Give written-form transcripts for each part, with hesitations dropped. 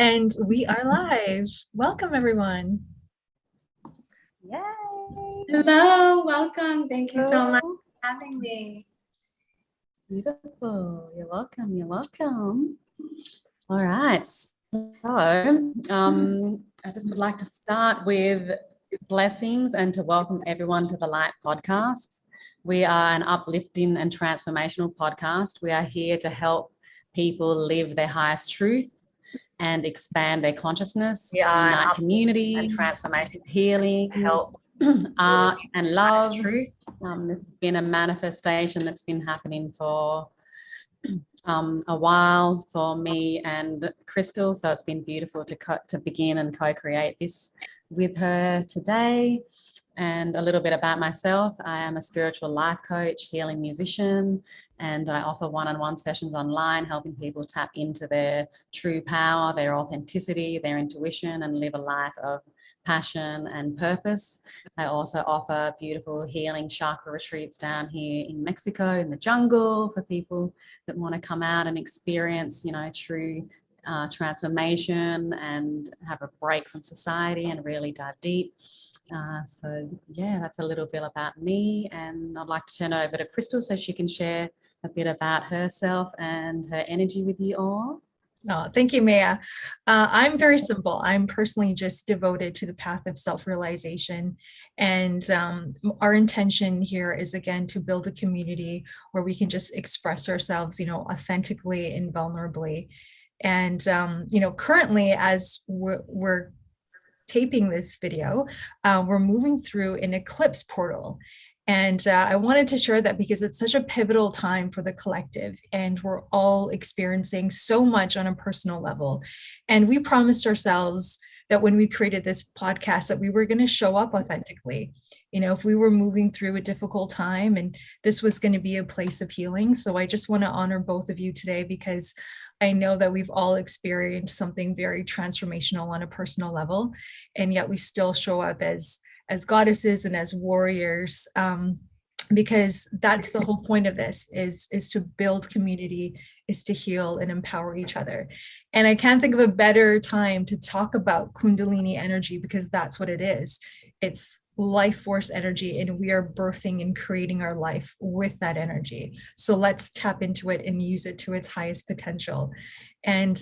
And we are live. Welcome, everyone. Yay! Hello, welcome. Thank you so much for having me. Beautiful. You're welcome. You're welcome. All right. So I just would like to start with blessings and to welcome everyone to the LYHT podcast. We are an uplifting and transformational podcast. We are here to help people live their highest truth and expand their consciousness, unite community, and transformative healing, help art and love. Truth. It's been a manifestation that's been happening for a while for me and Krystle, so it's been beautiful to begin and co-create this with her today. And a little bit about myself. I am a spiritual life coach, healing musician, and I offer one-on-one sessions online, helping people tap into their true power, their authenticity, their intuition, and live a life of passion and purpose. I also offer beautiful healing chakra retreats down here in Mexico, in the jungle, for people that want to come out and experience, true transformation and have a break from society and really dive deep. So that's a little bit about me, and I'd like to turn over to Krystle so she can share a bit about herself and her energy with you all. Oh, thank you, Maya. I'm very simple. I'm personally just devoted to the path of self-realization. And our intention here is, again, to build a community where we can just express ourselves, authentically and vulnerably. And, currently, as we're taping this video, we're moving through an eclipse portal. And I wanted to share that because it's such a pivotal time for the collective, and we're all experiencing so much on a personal level. And we promised ourselves that when we created this podcast that we were going to show up authentically, if we were moving through a difficult time, and this was going to be a place of healing. So I just want to honor both of you today, because I know that we've all experienced something very transformational on a personal level, and yet we still show up as goddesses and as warriors, because that's the whole point of this, is to build community, is to heal and empower each other. And I can't think of a better time to talk about Kundalini energy, because that's what it is. It's life force energy, and we are birthing and creating our life with that energy. So let's tap into it and use it to its highest potential. And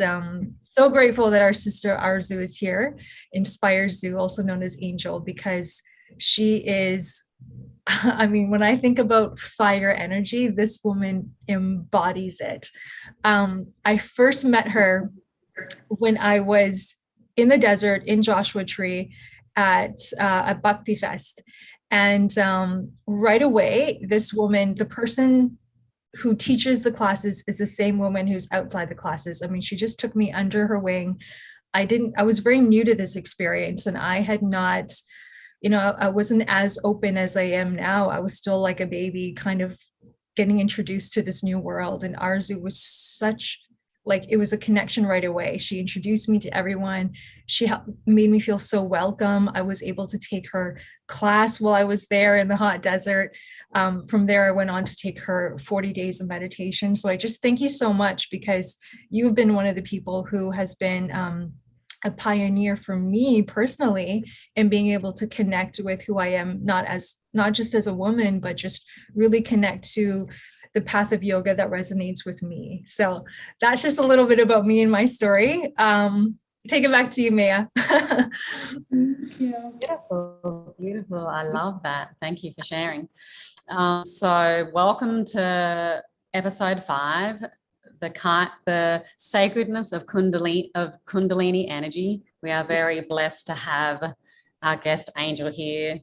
so grateful that our sister InspireZu is here, InspireZu, also known as Angel, because she is, when I think about fire energy, this woman embodies it. I first met her when I was in the desert in Joshua Tree at a Bhakti Fest. And right away, this woman, the person who teaches the classes, is the same woman who's outside the classes. She just took me under her wing. I was very new to this experience, and I had not, I wasn't as open as I am now. I was still like a baby, kind of getting introduced to this new world. And InspireZu was it was a connection right away. She introduced me to everyone. She made me feel so welcome. I was able to take her class while I was there in the hot desert. From there, I went on to take her 40 days of meditation. So I just thank you so much, because you've been one of the people who has been a pioneer for me personally in being able to connect with who I am, not just as a woman, but just really connect to the path of yoga that resonates with me. So that's just a little bit about me and my story. Take it back to you, Maya. Thank you. Beautiful. I love that. Thank you for sharing. So welcome to episode 5, the sacredness of Kundalini energy. We are very blessed to have our guest Angel here,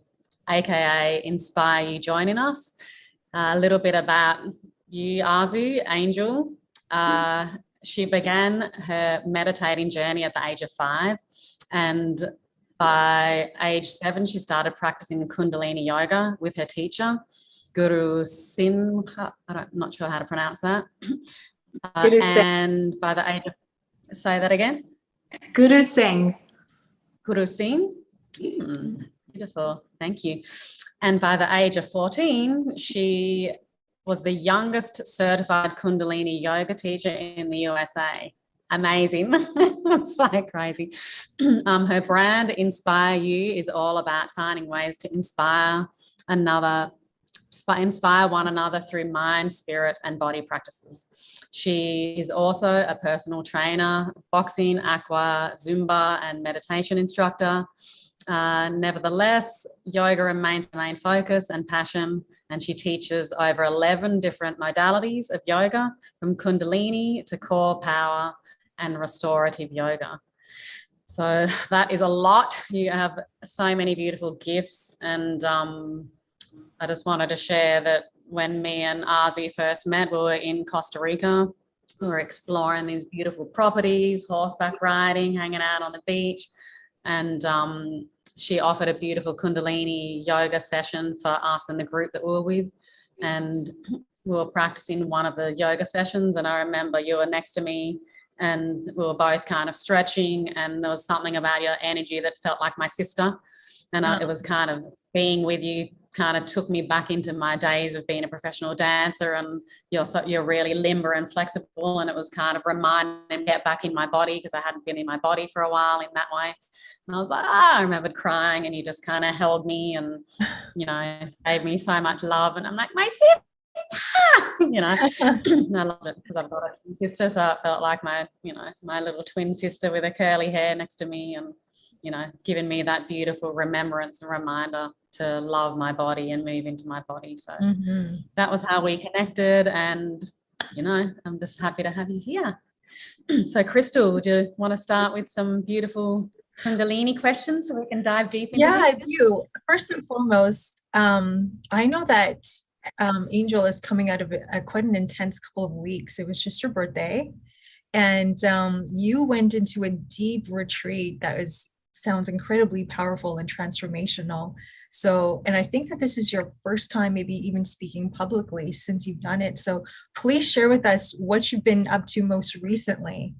aka InspireZu, joining us. A little bit about you, Arzu, Angel. She began her meditating journey at the age of 5, and by age 7, she started practicing Kundalini yoga with her teacher, Guru Simha. I'm not sure how to pronounce that. And by the age of, say that again? Guru Singh. Guru Singh. Beautiful. Thank you. And by the age of 14, she was the youngest certified Kundalini yoga teacher in the USA. amazing. It's so crazy. Her brand, InspireZu, is all about finding ways to inspire one another through mind, spirit, and body practices. She is also a personal trainer, boxing, aqua, Zumba, and meditation instructor. Nevertheless, yoga remains her main focus and passion, and she teaches over 11 different modalities of yoga, from Kundalini to core power and restorative yoga. So that is a lot. You have so many beautiful gifts, and I just wanted to share that when me and Arzu first met, we were in Costa Rica. We were exploring these beautiful properties, horseback riding, hanging out on the beach, and she offered a beautiful Kundalini yoga session for us and the group that we were with, and we were practicing one of the yoga sessions, and I remember you were next to me and we were both kind of stretching, and there was something about your energy that felt like my sister, and it was kind of being with you kind of took me back into my days of being a professional dancer, and you're really limber and flexible, and it was kind of reminding me to get back in my body because I hadn't been in my body for a while in that way. And I was like, I remembered crying, and you just kind of held me and, you know, gave me so much love, and I'm like, my sister, you know. And I loved it because I've got a twin sister, so it felt like my, you know, my little twin sister with her curly hair next to me, and, you know, giving me that beautiful remembrance and reminder to love my body and move into my body. So that was how we connected, and, you know, I'm just happy to have you here. So Krystle, would you want to start with some beautiful Kundalini questions so we can dive deep into Yeah, this? I do. First and foremost, I know that Angel is coming out of quite an intense couple of weeks. It was just your birthday, and you went into a deep retreat that sounds incredibly powerful and transformational. So, and I think that this is your first time maybe even speaking publicly since you've done it. So please share with us what you've been up to most recently.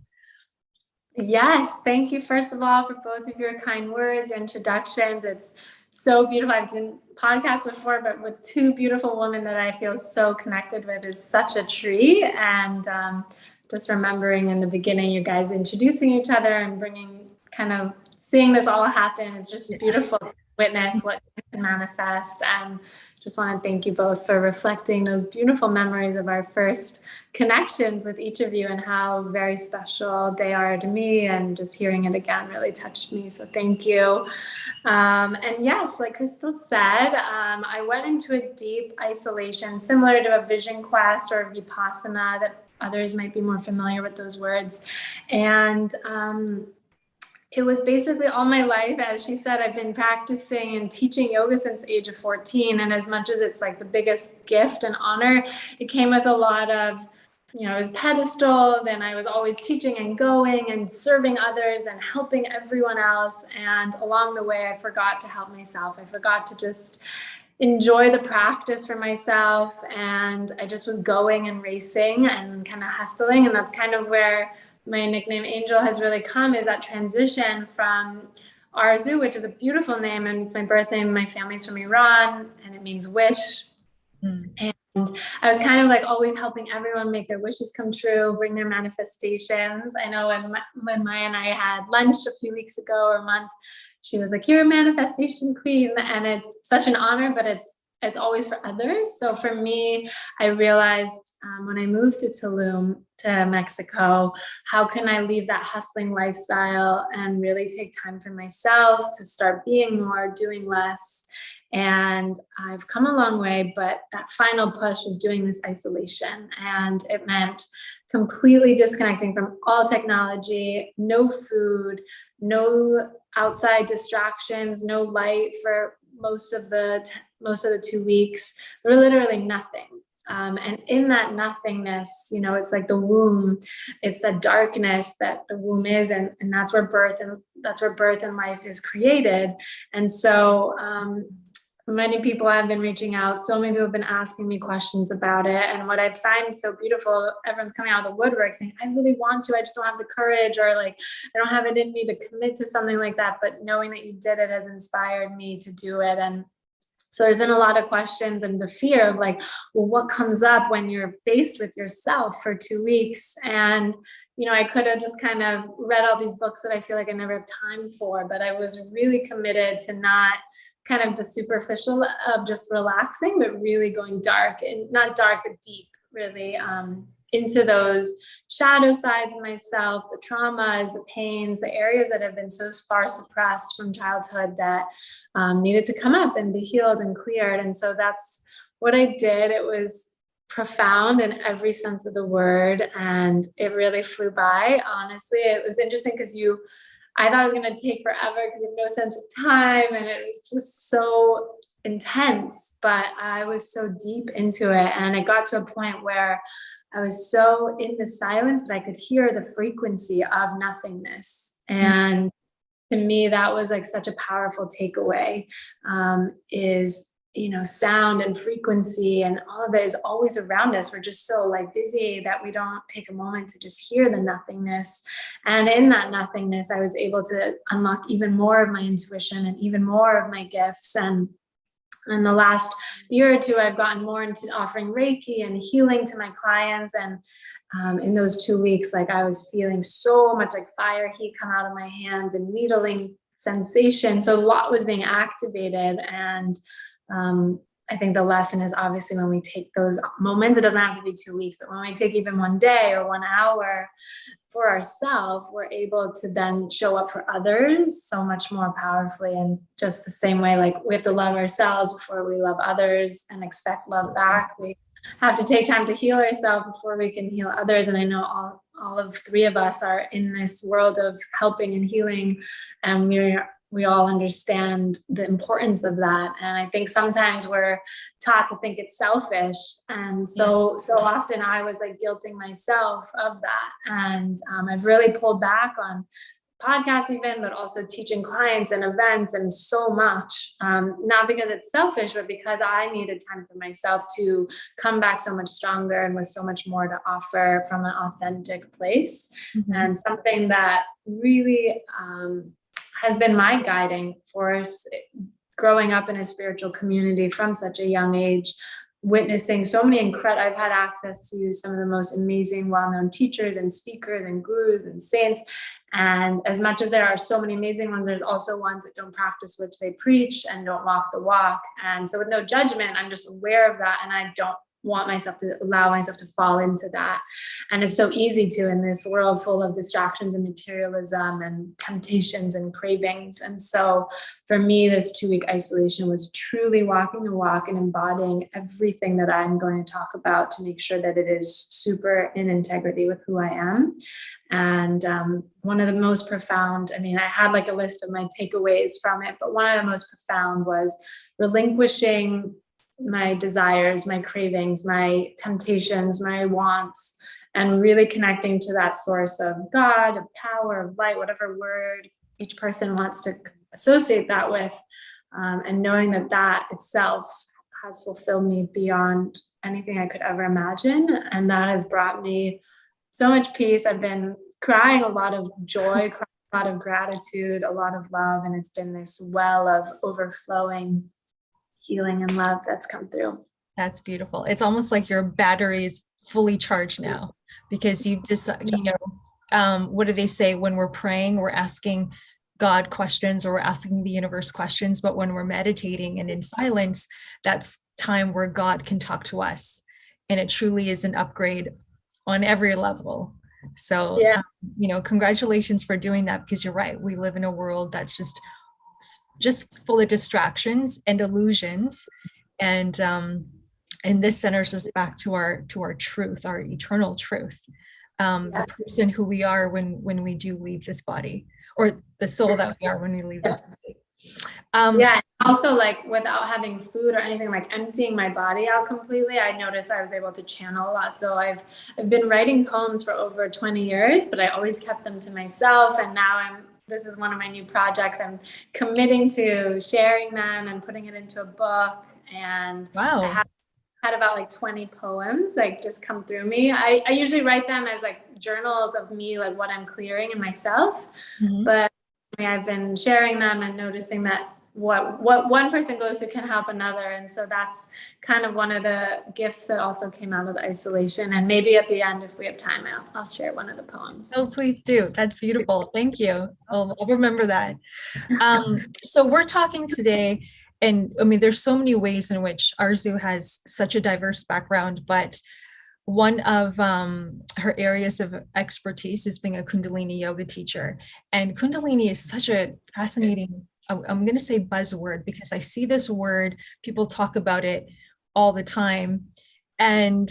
Yes, thank you, first of all, for both of your kind words, your introductions. It's so beautiful. I've done podcasts before, but with two beautiful women that I feel so connected with is such a treat. And just remembering in the beginning, you guys introducing each other and bringing, kind of seeing this all happen, it's just beautiful to witness what can manifest. And just want to thank you both for reflecting those beautiful memories of our first connections with each of you and how very special they are to me, and just hearing it again really touched me. So thank you. And yes, like Krystle said, I went into a deep isolation, similar to a vision quest or vipassana, that others might be more familiar with those words. And it was basically all my life. As she said, I've been practicing and teaching yoga since the age of 14. And as much as it's like the biggest gift and honor, it came with a lot of, you know, I was pedestaled, and I was always teaching and going and serving others and helping everyone else. And along the way, I forgot to help myself. I forgot to just enjoy the practice for myself. And I just was going and racing and kind of hustling. And that's kind of where my nickname Angel has really come, is that transition from Arzu, which is a beautiful name, and it's my birth name. My family's from Iran, and it means wish. And I was kind of like always helping everyone make their wishes come true, bring their manifestations. I know when Maya and I had lunch a few weeks ago or a month, she was like, "You're a manifestation queen," and it's such an honor, but it's always for others. So for me, I realized when I moved to Tulum, to Mexico, how can I leave that hustling lifestyle and really take time for myself to start being more, doing less. And I've come a long way, but that final push was doing this isolation, and it meant completely disconnecting from all technology, no food, no outside distractions, no light for most of the 2 weeks. There were literally nothing. And in that nothingness, you know, it's like the womb, it's the darkness that the womb is, and that's where birth and life is created. And so many people have been reaching out. So many people have been asking me questions about it. And what I find so beautiful, everyone's coming out of the woodwork saying, I really want to, I just don't have the courage, or like, I don't have it in me to commit to something like that. But knowing that you did it has inspired me to do it. And So there's been a lot of questions and the fear of like, well, what comes up when you're faced with yourself for 2 weeks? And, you know, I could have just kind of read all these books that I feel like I never have time for, but I was really committed to not kind of the superficial of just relaxing, but really going dark, and not dark, but deep, really, into those shadow sides of myself, the traumas, the pains, the areas that have been so far suppressed from childhood that needed to come up and be healed and cleared. And so that's what I did. It was profound in every sense of the word, and it really flew by. Honestly, it was interesting because I thought it was going to take forever because you have no sense of time, and it was just so intense, but I was so deep into it. And it got to a point where I was so in the silence that I could hear the frequency of nothingness. And to me, that was like such a powerful takeaway, is, you know, sound and frequency and all of it is always around us. We're just so like busy that we don't take a moment to just hear the nothingness. And in that nothingness, I was able to unlock even more of my intuition and even more of my gifts. And in the last year or two, I've gotten more into offering Reiki and healing to my clients. And in those 2 weeks, like I was feeling so much like fire heat come out of my hands and needling sensation. So a lot was being activated. And I think the lesson is obviously when we take those moments, it doesn't have to be 2 weeks, but when we take even 1 day or 1 hour for ourselves, we're able to then show up for others so much more powerfully. And just the same way, like we have to love ourselves before we love others and expect love back. We have to take time to heal ourselves before we can heal others. And I know all of 3 of us are in this world of helping and healing, and we all understand the importance of that. And I think sometimes we're taught to think it's selfish. And so often I was like guilting myself of that. And I've really pulled back on podcasts even, but also teaching clients and events and so much, not because it's selfish, but because I needed time for myself to come back so much stronger and with so much more to offer from an authentic place. Mm-hmm. And something that really, has been my guiding force growing up in a spiritual community from such a young age, witnessing so many I've had access to some of the most amazing, well-known teachers and speakers and gurus and saints. And as much as there are so many amazing ones, there's also ones that don't practice which they preach and don't walk the walk. And so with no judgment, I'm just aware of that. And I don't want myself to allow myself to fall into that. And it's so easy to in this world full of distractions and materialism and temptations and cravings. And so for me, this 2-week isolation was truly walking the walk and embodying everything that I'm going to talk about to make sure that it is super in integrity with who I am. And one of the most profound, I mean, I had like a list of my takeaways from it, but one of the most profound was relinquishing my desires, my cravings, my temptations, my wants, and really connecting to that source of God, of power, of light, whatever word each person wants to associate that with, and knowing that that itself has fulfilled me beyond anything I could ever imagine. And that has brought me so much peace. I've been crying a lot of joy, crying a lot of gratitude, a lot of love, and it's been this well of overflowing healing and love that's come through. That's beautiful. It's almost like your battery is fully charged now, because you just, what do they say? When we're praying, we're asking God questions or we're asking the universe questions. But when we're meditating and in silence, that's time where God can talk to us. And it truly is an upgrade on every level. So, congratulations for doing that, because you're right. We live in a world that's just full of distractions and illusions, and this centers us back to our truth, our eternal truth, the person who we are when we do leave this body, or the soul that we are when we leave this body. Also, like without having food or anything, like emptying my body out completely, I noticed I was able to channel a lot. So I've been writing poems for over 20 years, but I always kept them to myself, and now this is one of my new projects. I'm committing to sharing them and putting it into a book. And I had about like 20 poems like just come through me. I usually write them as like journals of me, like what I'm clearing in myself. Mm-hmm. But I've been sharing them and noticing that what one person goes through can help another. And so that's kind of one of the gifts that also came out of the isolation. And maybe at the end, if we have time, I'll share one of the poems. Oh, please do. That's beautiful. Thank you. I'll remember that. So we're talking today, and I mean, there's so many ways in which Arzu has such a diverse background, but one of her areas of expertise is being a Kundalini yoga teacher. And Kundalini is such a fascinating, I'm going to say buzzword, because I see this word, people talk about it all the time. And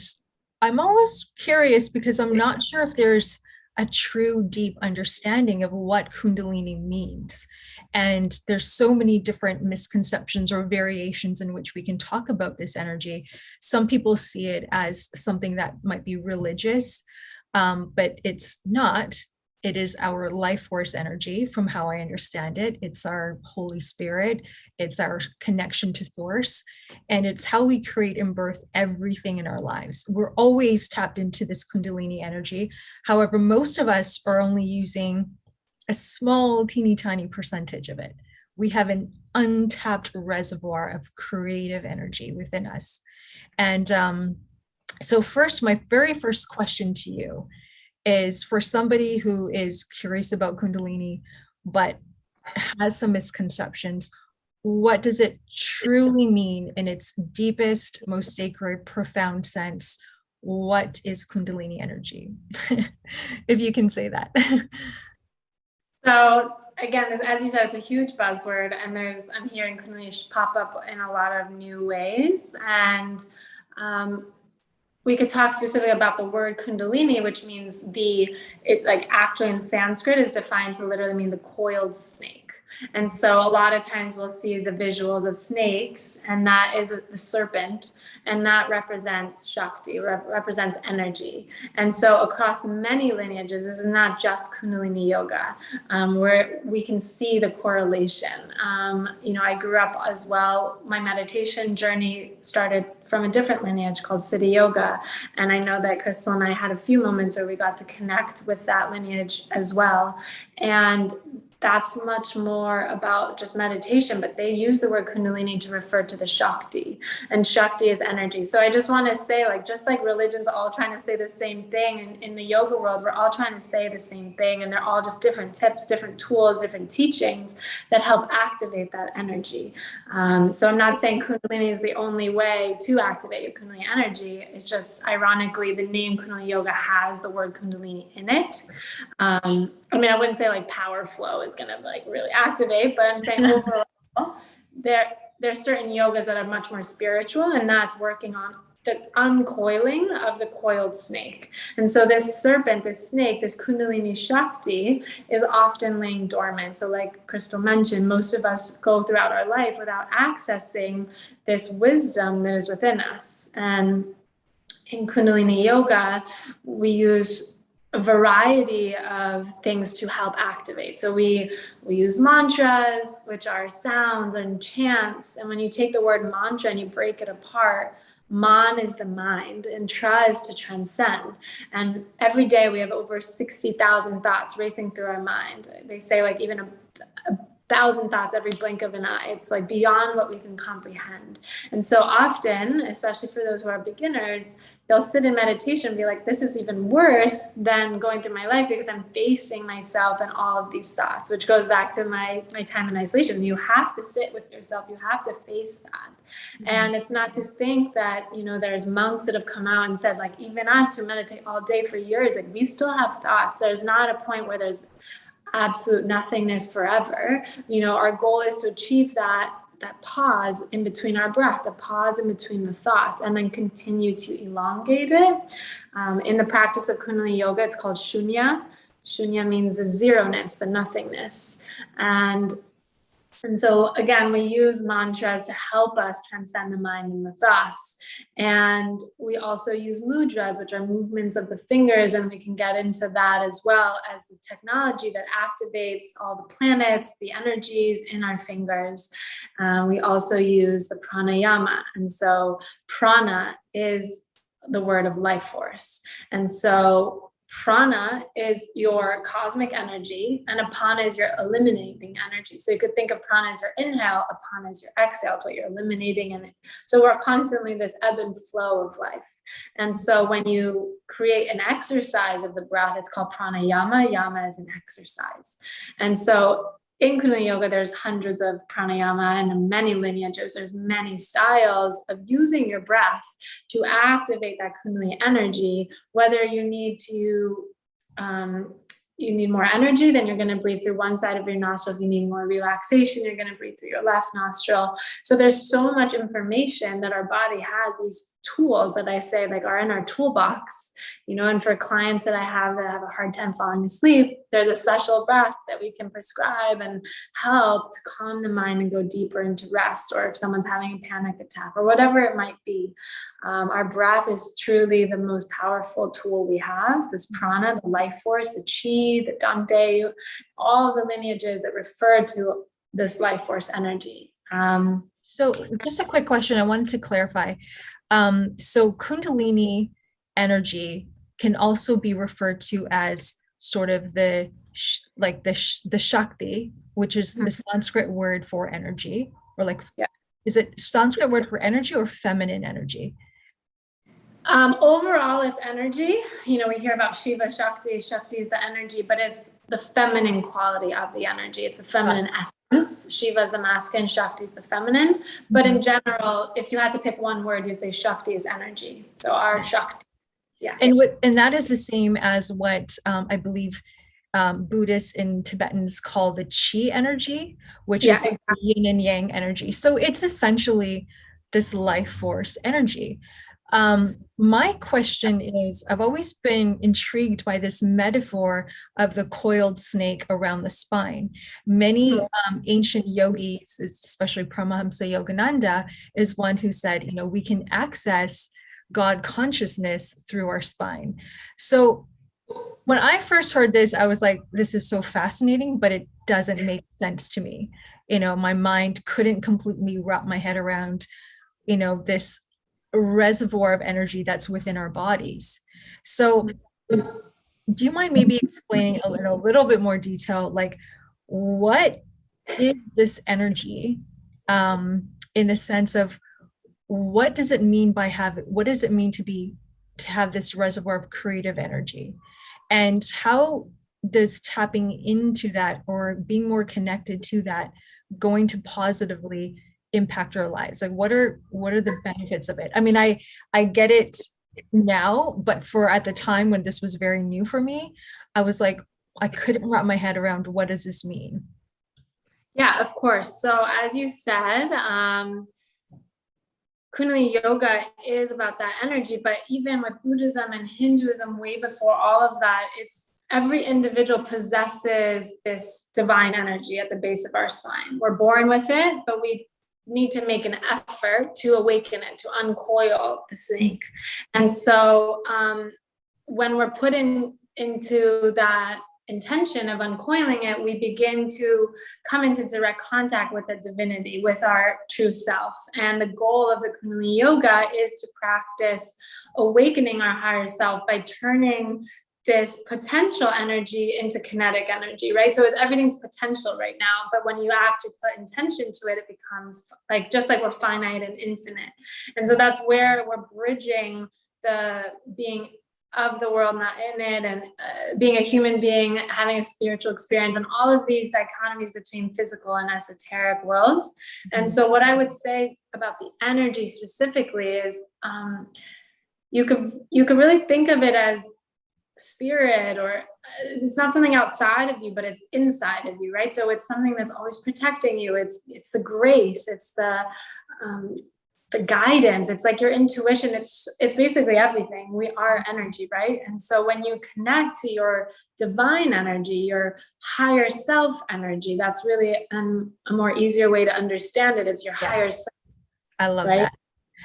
I'm always curious because I'm not sure if there's a true deep understanding of what Kundalini means. And there's so many different misconceptions or variations in which we can talk about this energy. Some people see it as something that might be religious, but it's not. It is our life force energy, from how I understand it. It's our Holy Spirit. It's our connection to source. And it's how we create and birth everything in our lives. We're always tapped into this Kundalini energy. However, most of us are only using a small, teeny tiny percentage of it. We have an untapped reservoir of creative energy within us. And so first, my very first question to you is, for somebody who is curious about Kundalini, but has some misconceptions, what does it truly mean in its deepest, most sacred, profound sense? What is Kundalini energy? If you can say that. So again, as you said, it's a huge buzzword, and I'm hearing Kundalini pop up in a lot of new ways. And we could talk specifically about the word Kundalini, which means actually in Sanskrit is defined to literally mean the coiled snake. And so a lot of times we'll see the visuals of snakes, and that is the serpent, and that represents Shakti, represents energy. And so across many lineages, this is not just Kundalini yoga, where we can see the correlation. I grew up as well. My meditation journey started from a different lineage called Siddha Yoga. And I know that Krystle and I had a few moments where we got to connect with that lineage as well. And that's much more about just meditation, but they use the word Kundalini to refer to the Shakti, and Shakti is energy. So I just want to say, just like religion's all trying to say the same thing, and in the yoga world, we're all trying to say the same thing, and they're all just different tips, different tools, different teachings that help activate that energy. So I'm not saying Kundalini is the only way to activate your Kundalini energy. It's just, ironically, the name Kundalini Yoga has the word Kundalini in it. I wouldn't say power flow is going to really activate, but I'm saying overall, there's certain yogas that are much more spiritual, and that's working on the uncoiling of the coiled snake. And so this serpent, this snake, this Kundalini Shakti is often laying dormant. So like Krystle mentioned, most of us go throughout our life without accessing this wisdom that is within us. And in Kundalini Yoga, we use a variety of things to help activate. So we use mantras, which are sounds and chants. And when you take the word mantra and you break it apart, man is the mind and tra is to transcend. And every day we have over 60,000 thoughts racing through our mind. They say even a 1,000 thoughts every blink of an eye. It's beyond what we can comprehend. And so often, especially for those who are beginners, they'll sit in meditation and be like, this is even worse than going through my life because I'm facing myself and all of these thoughts, which goes back to my time in isolation. You have to sit with yourself. You have to face that. Mm-hmm. And it's not to think that, there's monks that have come out and said, even us who meditate all day for years, we still have thoughts. There's not a point where there's absolute nothingness forever. Our goal is to achieve that pause in between our breath, the pause in between the thoughts, and then continue to elongate it. In the practice of Kundalini Yoga, it's called shunya. Shunya means the zeroness, the nothingness. And so again, we use mantras to help us transcend the mind and the thoughts. And we also use mudras, which are movements of the fingers. And we can get into that as well as the technology that activates all the planets, the energies in our fingers. We also use the pranayama. And so prana is the word of life force. And so Prana is your cosmic energy, and apana is your eliminating energy. So you could think of prana as your inhale, apana as your exhale, it's what you're eliminating. And so we're constantly this ebb and flow of life. And so when you create an exercise of the breath, it's called pranayama. Yama is an exercise. And so in Kundalini Yoga, there's hundreds of pranayama and many lineages. There's many styles of using your breath to activate that Kundalini energy. Whether you need to, you need more energy, then you're going to breathe through one side of your nostril. If you need more relaxation, you're going to breathe through your left nostril. So there's so much information that our body has, these tools that I say like are in our toolbox, you know. And for clients that I have that have a hard time falling asleep, there's a special breath that we can prescribe and help to calm the mind and go deeper into rest. Or if someone's having a panic attack or whatever it might be, our breath is truly the most powerful tool we have. This prana, the life force, the chi, the dante, all of the lineages that refer to this life force energy. So just a quick question I wanted to clarify. So Kundalini energy can also be referred to as sort of the Shakti, which is the Sanskrit word for energy, or like, is it Sanskrit word for energy or feminine energy? Overall, it's energy. You know, we hear about Shiva, Shakti. Shakti is the energy, but it's the feminine quality of the energy. It's the feminine essence. Shiva is the masculine, Shakti is the feminine. But in general, if you had to pick one word, you'd say Shakti is energy. So our Shakti. Yeah. And that is the same as what I believe Buddhists and Tibetans call the chi energy, which is exactly yin and yang energy. So it's essentially this life force energy. My question is, I've always been intrigued by this metaphor of the coiled snake around the spine. Many ancient yogis, especially Paramahamsa Yogananda, is one who said, you know, we can access God consciousness through our spine. So when I first heard this, I was like, this is so fascinating, but it doesn't make sense to me. You know, my mind couldn't completely wrap my head around, you know, this reservoir of energy that's within our bodies. So do you mind maybe explaining in a little bit more detail, like what is this energy, in the sense of what does it mean by what does it mean to have this reservoir of creative energy, and how does tapping into that or being more connected to that going to positively impact our lives? Like what are the benefits of it? I mean, I get it now, but at the time when this was very new for me, I was like, I couldn't wrap my head around what does this mean? Yeah, of course. So as you said, Kundalini Yoga is about that energy, but even with Buddhism and Hinduism, way before all of that, it's every individual possesses this divine energy at the base of our spine. We're born with it, but we need to make an effort to awaken it, to uncoil the snake. And so when we're put into that intention of uncoiling it, we begin to come into direct contact with the divinity, with our true self. And the goal of the Kundalini Yoga is to practice awakening our higher self by turning this potential energy into kinetic energy, right? So everything's potential right now, but when you actually put intention to it, it becomes like, just like we're finite and infinite. And so that's where we're bridging the being of the world, not in it, and being a human being, having a spiritual experience, and all of these dichotomies between physical and esoteric worlds. And so what I would say about the energy specifically is you could really think of it as spirit, or it's not something outside of you, but it's inside of you, right? So it's something that's always protecting you. It's the grace, it's the guidance, it's like your intuition, it's basically everything. We are energy, right? And so when you connect to your divine energy, your higher self energy, that's really a more easier way to understand it. It's your higher self. I love right? that.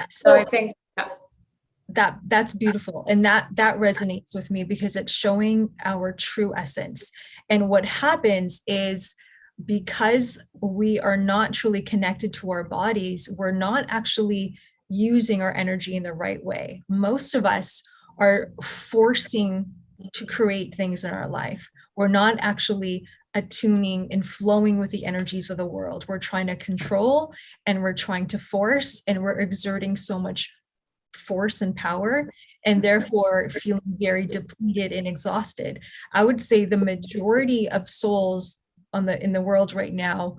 So I think that's beautiful, and that resonates with me because it's showing our true essence. And what happens is, because we are not truly connected to our bodies, we're not actually using our energy in the right way. Most of us are forcing to create things in our life. We're not actually attuning and flowing with the energies of the world. We're trying to control, and we're trying to force, and we're exerting so much force and power, and therefore feeling very depleted and exhausted. I would say the majority of souls in the world right now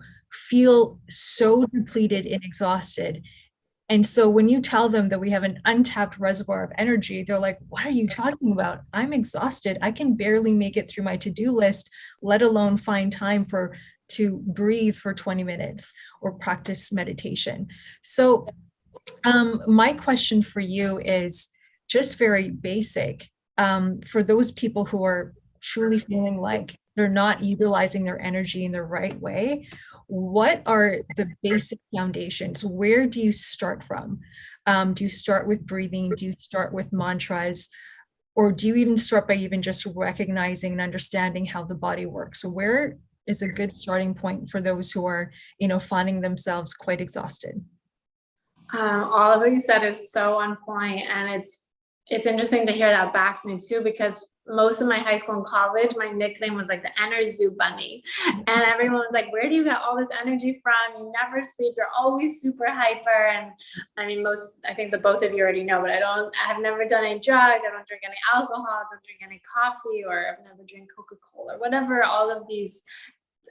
feel so depleted and exhausted. And so when you tell them that we have an untapped reservoir of energy, they're like, what are you talking about? I'm exhausted. I can barely make it through my to-do list, let alone find time to breathe for 20 minutes or practice meditation. So my question for you is just very basic. For those people who are truly feeling like they're not utilizing their energy in the right way, what are the basic foundations? Where do you start from? Do you start with breathing? Do you start with mantras? Or do you even start by even just recognizing and understanding how the body works? So where is a good starting point for those who are, finding themselves quite exhausted? All of what you said is so on point, and it's interesting to hear that back to me too, because most of my high school and college, my nickname was like the McClean bunny, and everyone was like, "Where do you get all this energy from? You never sleep. You're always super hyper." And I mean, I think that both of you already know, but I have never done any drugs. I don't drink any alcohol. I don't drink any coffee, or I've never drank Coca-Cola, or whatever all of these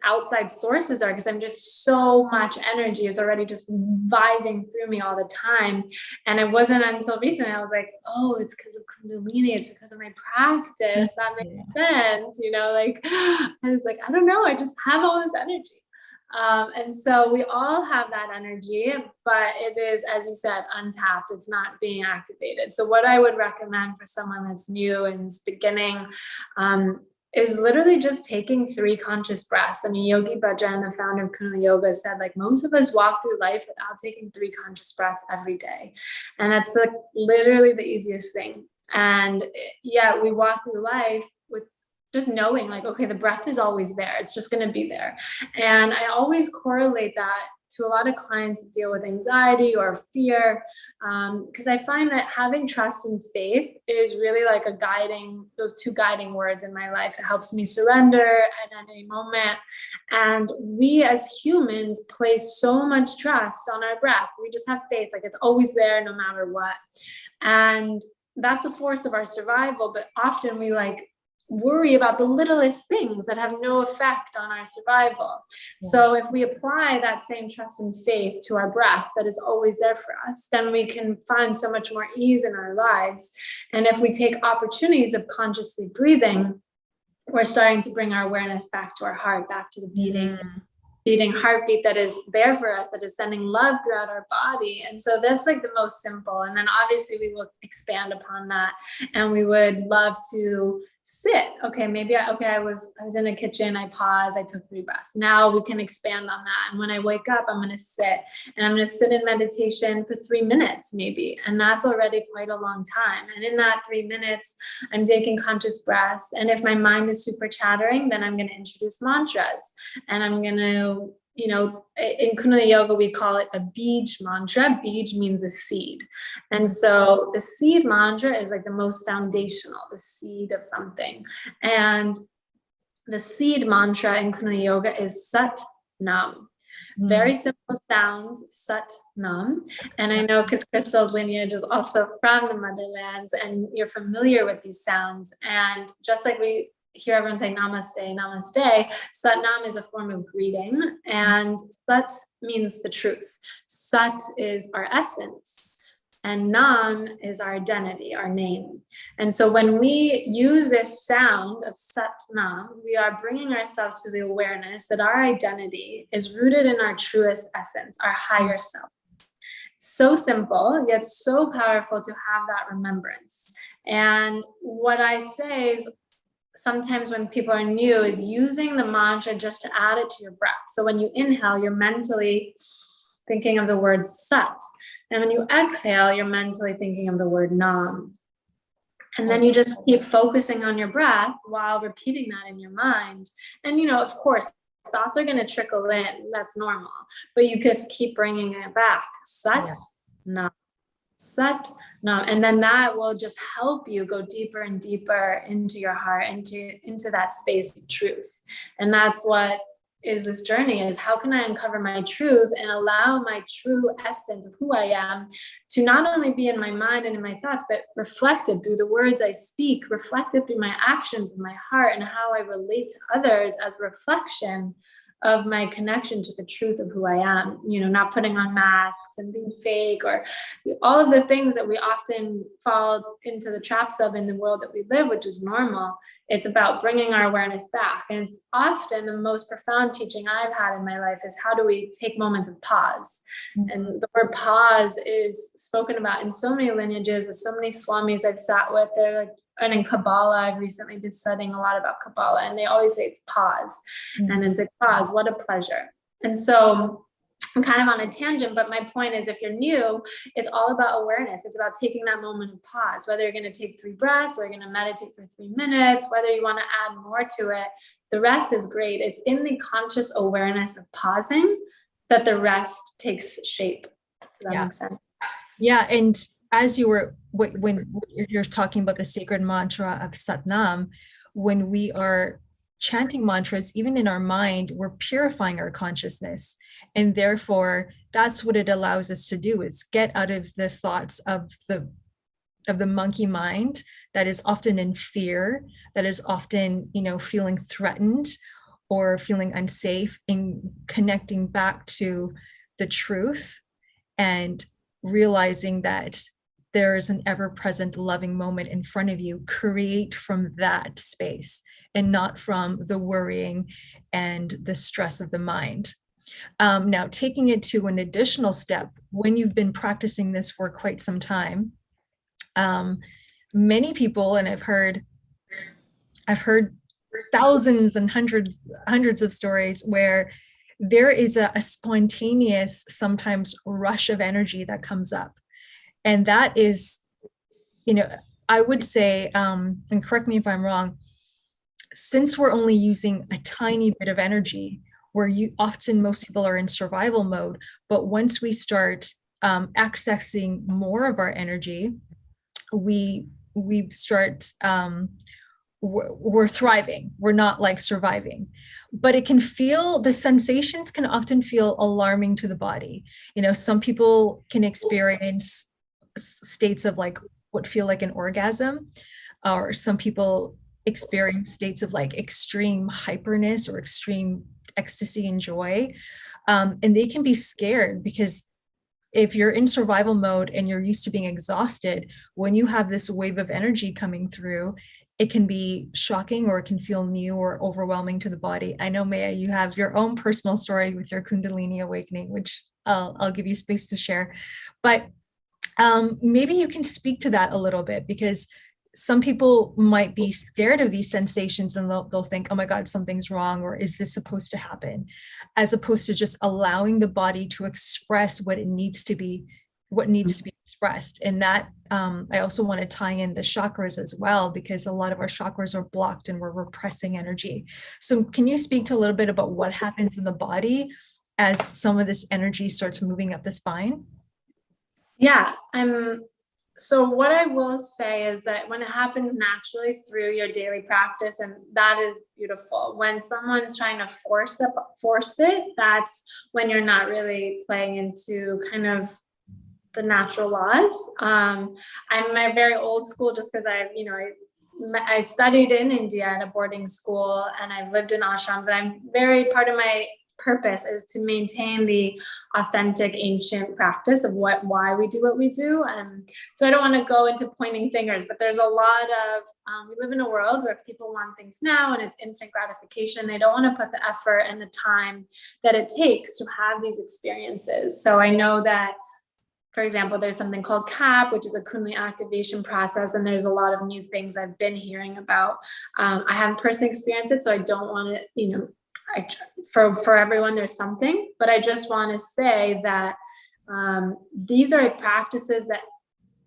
outside sources are, because I'm just so much energy is already just vibing through me all the time. And it wasn't until recently I was like, oh, it's because of Kundalini, it's because of my practice. That makes sense, like I was like, I don't know, I just have all this energy. And so we all have that energy, but it is, as you said, untapped. It's not being activated. So what I would recommend for someone that's new and is beginning, is literally just taking 3 conscious breaths. I mean, Yogi Bhajan, the founder of Kundalini Yoga, said like most of us walk through life without taking 3 conscious breaths every day. And that's literally the easiest thing. And yet we walk through life with just knowing like, okay, the breath is always there. It's just going to be there. And I always correlate that to a lot of clients that deal with anxiety or fear, because I find that having trust and faith is really like those 2 guiding words in my life. It helps me surrender at any moment. And we as humans place so much trust on our breath. We just have faith, like it's always there no matter what. And that's the force of our survival. But often we worry about the littlest things that have no effect on our survival. Yeah. So if we apply that same trust and faith to our breath that is always there for us, then we can find so much more ease in our lives. And if we take opportunities of consciously breathing, we're starting to bring our awareness back to our heart, back to the beating heartbeat that is there for us, that is sending love throughout our body. And so that's like the most simple. And then obviously we will expand upon that, and we would love to sit. Okay, maybe I was in a kitchen, I paused, I took 3 breaths. Now we can expand on that. And when I wake up, I'm going to sit, and I'm going to sit in meditation for 3 minutes maybe. And that's already quite a long time. And in that 3 minutes, I'm taking conscious breaths. And if my mind is super chattering, then I'm going to introduce mantras, and I'm going to, in Kundalini Yoga, we call it a bij mantra. Bij means a seed. And so the seed mantra is like the most foundational, the seed of something. And the seed mantra in Kundalini Yoga is Sat Nam. Very simple sounds, Sat Nam. And I know because Krystle's lineage is also from the motherlands, and you're familiar with these sounds. And just like we hear everyone say namaste, namaste, Sat Nam is a form of greeting, and Sat means the truth. Sat is our essence, and Nam is our identity, our name. And so when we use this sound of Sat Nam, we are bringing ourselves to the awareness that our identity is rooted in our truest essence, our higher self. So simple, yet so powerful to have that remembrance. And what I say is, sometimes when people are new, is using the mantra just to add it to your breath. So when you inhale, you're mentally thinking of the word Sat. And when you exhale, you're mentally thinking of the word Nam. And then you just keep focusing on your breath while repeating that in your mind. And, of course, thoughts are going to trickle in. That's normal. But you just keep bringing it back. Sat, Nam. Sat, And then that will just help you go deeper and deeper into your heart, into that space of truth. And that's what is this journey, is how can I uncover my truth and allow my true essence of who I am to not only be in my mind and in my thoughts, but reflected through the words I speak, reflected through my actions in my heart, and how I relate to others as a reflection of my connection to the truth of who I am, not putting on masks and being fake, or all of the things that we often fall into the traps of in the world that we live, which is normal. It's about bringing our awareness back. And it's often the most profound teaching I've had in my life is how do we take moments of pause? Mm-hmm. And the word pause is spoken about in so many lineages with so many swamis I've sat with. They're like, and in Kabbalah, I've recently been studying a lot about Kabbalah, and they always say it's pause. Mm-hmm. And it's like, pause, what a pleasure. And so I'm kind of on a tangent, but my point is, if you're new, it's all about awareness. It's about taking that moment of pause, whether you're going to take 3 breaths, or you're going to meditate for 3 minutes, whether you want to add more to it. The rest is great. It's in the conscious awareness of pausing that the rest takes shape. Does that make sense? Yeah. And as you were, when you're talking about the sacred mantra of Satnam, when we are chanting mantras, even in our mind, we're purifying our consciousness. And therefore, that's what it allows us to do, is get out of the thoughts of the monkey mind that is often in fear, that is often, feeling threatened or feeling unsafe, and connecting back to the truth and realizing that there is an ever-present loving moment in front of you. Create from that space and not from the worrying and the stress of the mind. Now, taking it to an additional step, when you've been practicing this for quite some time, many people, and I've heard thousands and hundreds of stories where there is a spontaneous, sometimes rush of energy that comes up. And that is, I would say, and correct me if I'm wrong, since we're only using a tiny bit of energy, where most people are in survival mode, but once we start accessing more of our energy, we start, we're thriving. We're not like surviving, but the sensations can often feel alarming to the body. Some people can experience states of like what feel like an orgasm, or some people experience states of like extreme hyperness or extreme ecstasy and joy. And they can be scared, because if you're in survival mode and you're used to being exhausted, when you have this wave of energy coming through, it can be shocking, or it can feel new or overwhelming to the body. I know, Maya, you have your own personal story with your Kundalini Awakening, which I'll give you space to share. But maybe you can speak to that a little bit, because some people might be scared of these sensations, and they'll think, oh my God, something's wrong, or is this supposed to happen? As opposed to just allowing the body to express what needs to be expressed. And that, I also want to tie in the chakras as well, because a lot of our chakras are blocked and we're repressing energy. So can you speak to a little bit about what happens in the body as some of this energy starts moving up the spine? Yeah. So what I will say is that when it happens naturally through your daily practice, and that is beautiful. When someone's trying to force it, that's when you're not really playing into kind of the natural laws. I'm a very old school, just because I studied in India at a boarding school, and I've lived in ashrams, and part of my purpose is to maintain the authentic ancient practice of why we do what we do. And so I don't want to go into pointing fingers, but there's a lot of, we live in a world where people want things now and it's instant gratification. They don't want to put the effort and the time that it takes to have these experiences. So I know that, for example, there's something called CAP, which is a Kundalini activation process. And there's a lot of new things I've been hearing about. I haven't personally experienced it, so I don't want to, for everyone, there's something, but I just want to say that these are practices that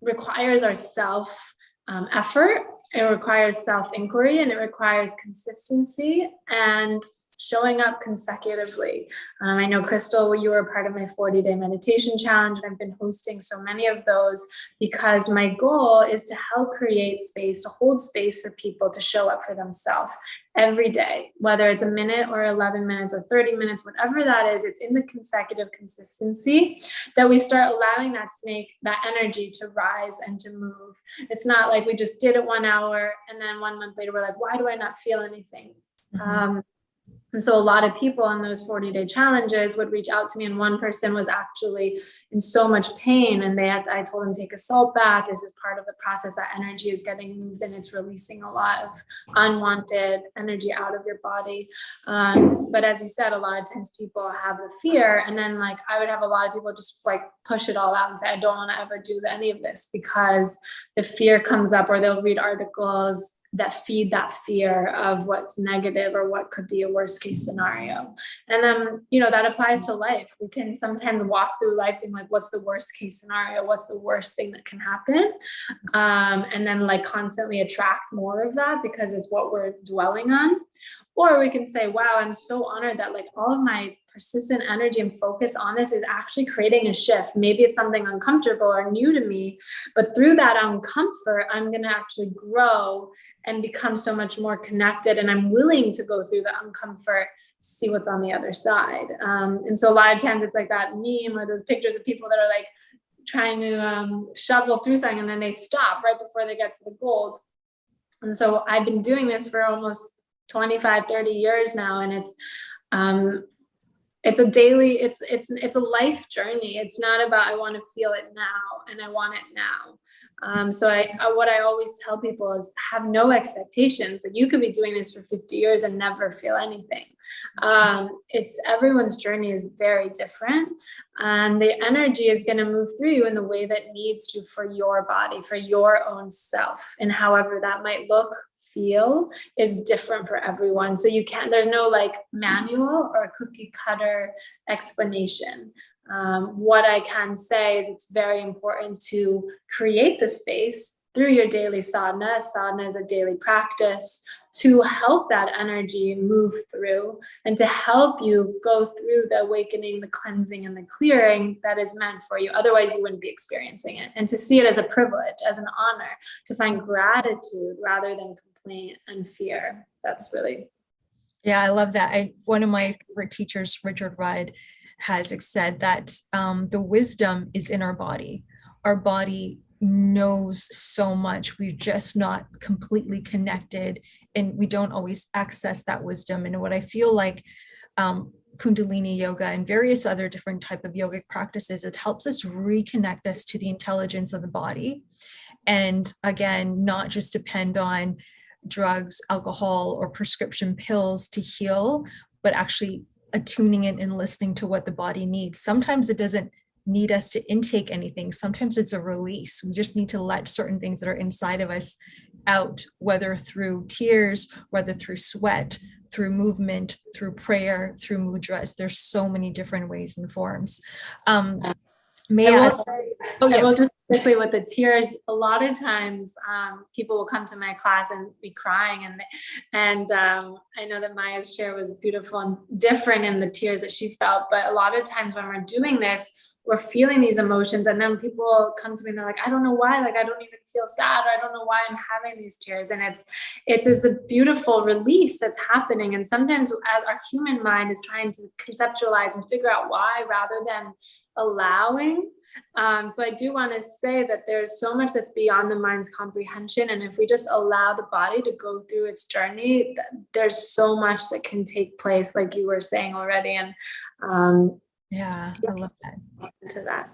requires our self effort. It requires self-inquiry, and it requires consistency and showing up consecutively. I know, Krystle, you were part of my 40-day meditation challenge, and I've been hosting so many of those because my goal is to help create space, to hold space for people to show up for themselves every day, whether it's a minute or 11 minutes or 30 minutes, whatever that is. It's in the consecutive consistency that we start allowing that snake, that energy to rise and to move. It's not like we just did it 1 hour and then 1 month later, we're like, why do I not feel anything? And so a lot of people on those 40-day challenges would reach out to me, and one person was actually in so much pain, and I told them, take a salt bath. This is part of the process. That energy is getting moved and it's releasing a lot of unwanted energy out of your body. But as you said, a lot of times people have the fear, and then like I would have a lot of people just like push it all out and say, I don't want to ever do any of this because the fear comes up, or they'll read articles that feed that fear of what's negative or what could be a worst case scenario. And then, that applies to life. We can sometimes walk through life being like, what's the worst case scenario? What's the worst thing that can happen? And then like constantly attract more of that because it's what we're dwelling on. Or we can say, wow, I'm so honored that like all of my persistent energy and focus on this is actually creating a shift. Maybe it's something uncomfortable or new to me, but through that uncomfort, I'm going to actually grow and become so much more connected. And I'm willing to go through the uncomfort to see what's on the other side. And so a lot of times it's like that meme or those pictures of people that are like trying to shovel through something and then they stop right before they get to the gold. And so I've been doing this for almost 25, 30 years now. And it's a daily, it's a life journey. It's not about, I want to feel it now and I want it now. So what I always tell people is have no expectations. Like you could be doing this for 50 years and never feel anything. Everyone's journey is very different, and the energy is going to move through you in the way that needs to for your body, for your own self, and however that might look, feel is different for everyone. So there's no like manual or cookie cutter explanation. What I can say is it's very important to create the space through your daily sadhana. Sadhana is a daily practice to help that energy move through and to help you go through the awakening, the cleansing, and the clearing that is meant for you. Otherwise, you wouldn't be experiencing it. And to see it as a privilege, as an honor, to find gratitude rather than complaint and fear. That's really... Yeah, I love that. One of my favorite teachers, Richard Rudd, has said that the wisdom is in our body. Our body knows so much. We're just not completely connected, and we don't always access that wisdom. And what I feel like Kundalini yoga and various other different type of yogic practices, it helps us reconnect us to the intelligence of the body. And again, not just depend on drugs, alcohol, or prescription pills to heal, but actually attuning it and listening to what the body needs. Sometimes it doesn't need us to intake anything. Sometimes it's a release. We just need to let certain things that are inside of us out, whether through tears, whether through sweat, through movement, through prayer, through mudras. There's so many different ways and forms. I will just quickly with the tears. A lot of times people will come to my class and be crying, and I know that Maya's share was beautiful and different in the tears that she felt, but a lot of times when we're doing this, we're feeling these emotions, and then people come to me and they're like, I don't know why, like I don't even feel sad, or I don't know why I'm having these tears. And it's a beautiful release that's happening. And sometimes as our human mind is trying to conceptualize and figure out why rather than allowing. So I do want to say that there's so much that's beyond the mind's comprehension. And if we just allow the body to go through its journey, there's so much that can take place, like you were saying already. And I love that. To that.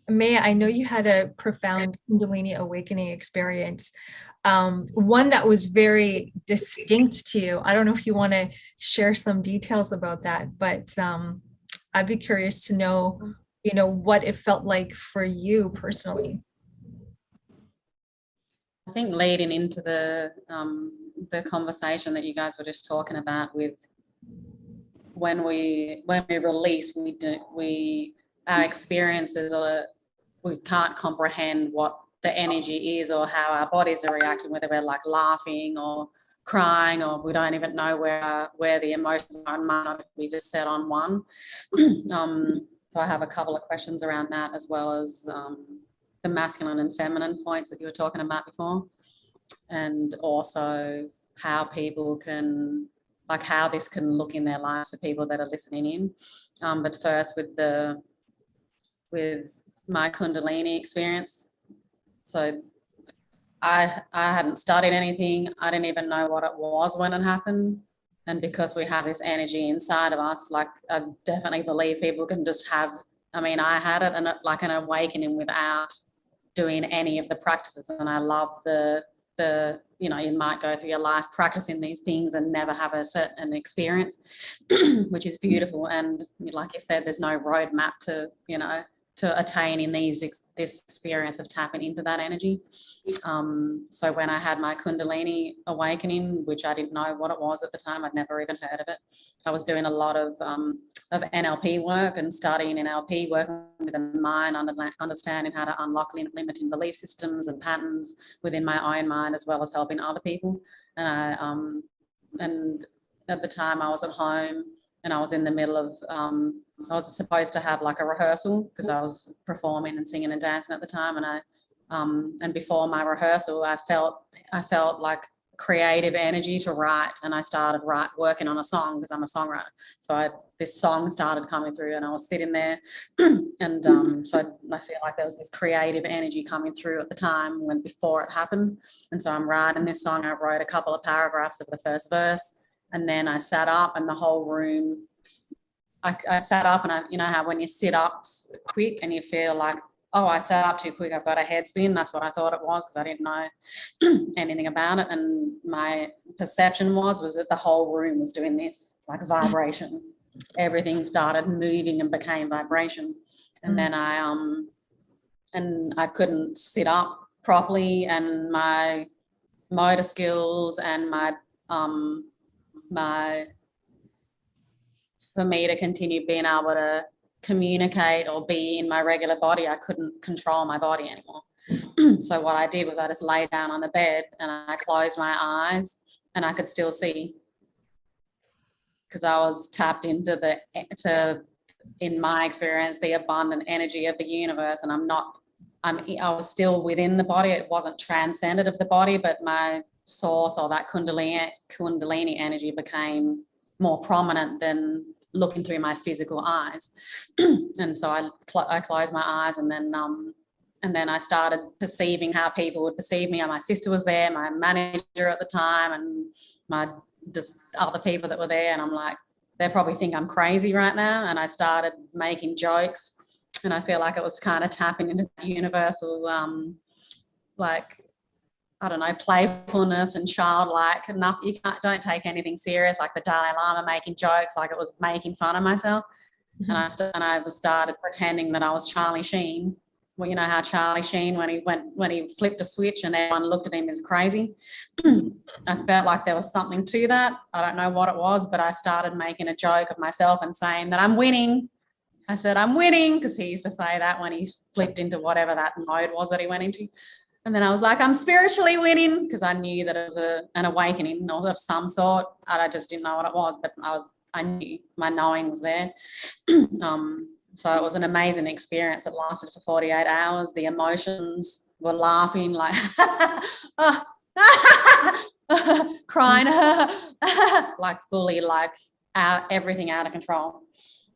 Maya, I know you had a profound Kundalini Awakening experience, one that was very distinct to you. I don't know if you want to share some details about that, but I'd be curious to know, what it felt like for you personally. I think leading into the conversation that you guys were just talking about with when we release, our experiences we can't comprehend what the energy is or how our bodies are reacting, whether we're like laughing or crying, or we don't even know where the emotions are, and might not be just set on one. So I have a couple of questions around that, as well as the masculine and feminine points that you were talking about before, and also how people can, like how this can look in their lives for people that are listening in. But first with my Kundalini experience. So I hadn't studied anything. I didn't even know what it was when it happened. And because we have this energy inside of us, like I definitely believe people can just have, I mean, I had it and like an awakening without doing any of the practices. And I love the, you know, you might go through your life practicing these things and never have a certain experience, which is beautiful. And like you said, there's no roadmap to, you know, to attain in this experience of tapping into that energy. So when I had my Kundalini awakening, which I didn't know what it was at the time, I'd never even heard of it. I was doing a lot of NLP work and studying NLP, working with the mind, understanding how to unlock limiting belief systems and patterns within my own mind, as well as helping other people. And and at the time I was at home, and I was in the middle of, I was supposed to have like a rehearsal because I was performing and singing and dancing at the time. And and before my rehearsal, I felt like creative energy to write. And I started working on a song because I'm a songwriter. So this song started coming through, and I was sitting there and so I feel like there was this creative energy coming through at the time before it happened. And so I'm writing this song. I wrote a couple of paragraphs of the first verse. And then I sat up, and the whole room, I sat up, and you know how when you sit up quick and you feel like, oh, I sat up too quick, I've got a head spin. That's what I thought it was, because I didn't know anything about it. And my perception was that the whole room was doing this, like vibration. Everything started moving and became vibration. And then I couldn't sit up properly, and my motor skills and for me to continue being able to communicate or be in my regular body, I couldn't control my body anymore. So what I did was I just lay down on the bed and I closed my eyes, and I could still see, because I was tapped into in my experience, the abundant energy of the universe. And I was still within the body. It wasn't transcended of the body, but my source, or that Kundalini energy, became more prominent than looking through my physical eyes. And so I closed my eyes, and then I started perceiving how people would perceive me. And my sister was there, my manager at the time, and just other people that were there. And I'm like, they probably think I'm crazy right now. And I started making jokes, and I feel like it was kind of tapping into the universal, like, I don't know, playfulness and childlike. Nothing, don't take anything serious, like the Dalai Lama making jokes, like it was making fun of myself. Mm-hmm. And I started pretending that I was Charlie Sheen. Well, you know how Charlie Sheen, when he flipped a switch and everyone looked at him as crazy. I felt like there was something to that. I don't know what it was, but I started making a joke of myself and saying that I'm winning. I said, I'm winning, because he used to say that when he flipped into whatever that mode was that he went into. And then I was like, I'm spiritually winning, because I knew that it was an awakening of some sort. I just didn't know what it was, but I knew, my knowing was there. So it was an amazing experience. It lasted for 48 hours. The emotions were laughing, like crying, like fully, like everything out of control.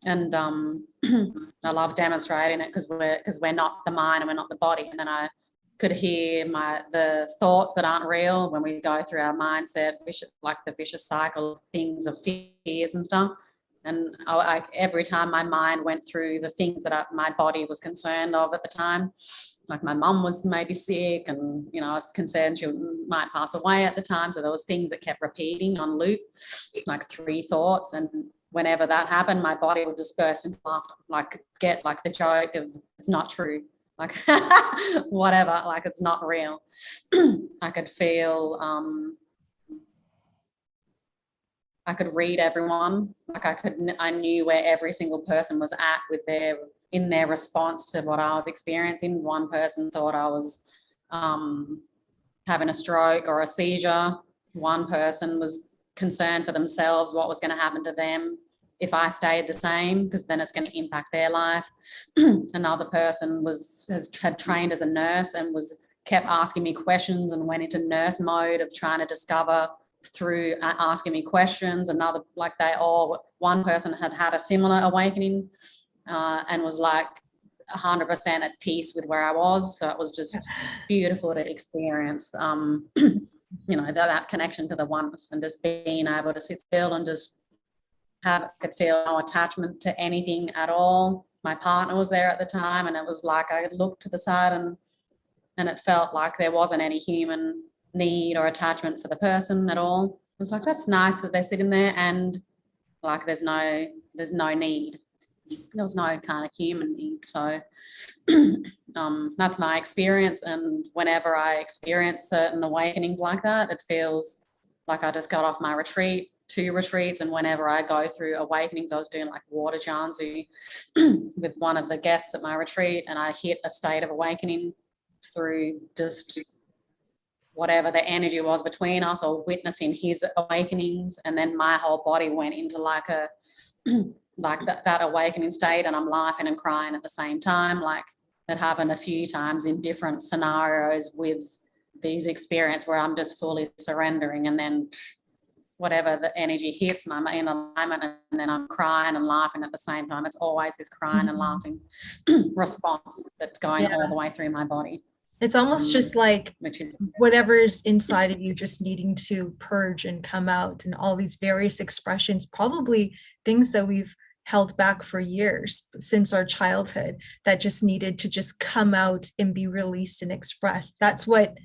And I love demonstrating it, because we're not the mind and we're not the body. And then I could hear the thoughts that aren't real when we go through our mindset, like the vicious cycle of things, of fears and stuff. And every time my mind went through the things that my body was concerned of at the time, like my mum was maybe sick, and you know, I was concerned she might pass away at the time. So there was things that kept repeating on loop, like 3 thoughts. And whenever that happened, my body would just burst into laughter, like get like the joke of it's not true. Like whatever, like it's not real. I could feel, I could read everyone. Like I knew where every single person was at in their response to what I was experiencing. One person thought I was having a stroke or a seizure. one person was concerned for themselves, what was going to happen to them if I stayed the same, because then it's going to impact their life. Another person had trained as a nurse and kept asking me questions and went into nurse mode of trying to discover through asking me questions. One person had a similar awakening and was like 100% at peace with where I was. So it was just beautiful to experience, that connection to the oneness, and just being able to sit still and just could feel no attachment to anything at all. My partner was there at the time, and it was like I looked to the side and it felt like there wasn't any human need or attachment for the person at all. It was like, that's nice that they're sitting there, and like there's no need. There was no kind of human need. So that's my experience. And whenever I experience certain awakenings like that, it feels like I just got off my retreat, 2 retreats. And whenever I go through awakenings, I was doing like water janzu with one of the guests at my retreat, and I hit a state of awakening through just whatever the energy was between us, or witnessing his awakenings. And then my whole body went into like a that awakening state, and I'm laughing and crying at the same time. Like that happened a few times in different scenarios with these experiences where I'm just fully surrendering, and then whatever the energy hits, I'm in alignment, and then I'm crying and laughing at the same time. It's always this crying and laughing response that's going all the way through my body. It's almost just like whatever's inside of you just needing to purge and come out, and all these various expressions, probably things that we've held back for years since our childhood, that just needed to just come out and be released and expressed. That's what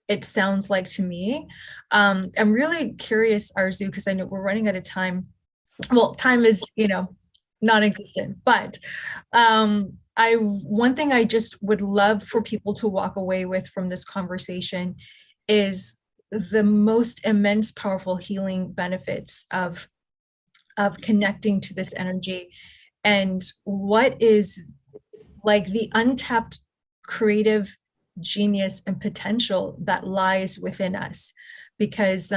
it sounds like to me. I'm really curious, Arzu, because I know we're running out of time. Well, time is, non-existent, but one thing I just would love for people to walk away with from this conversation is the most immense, powerful healing benefits of connecting to this energy, and what is like the untapped creative genius and potential that lies within us, because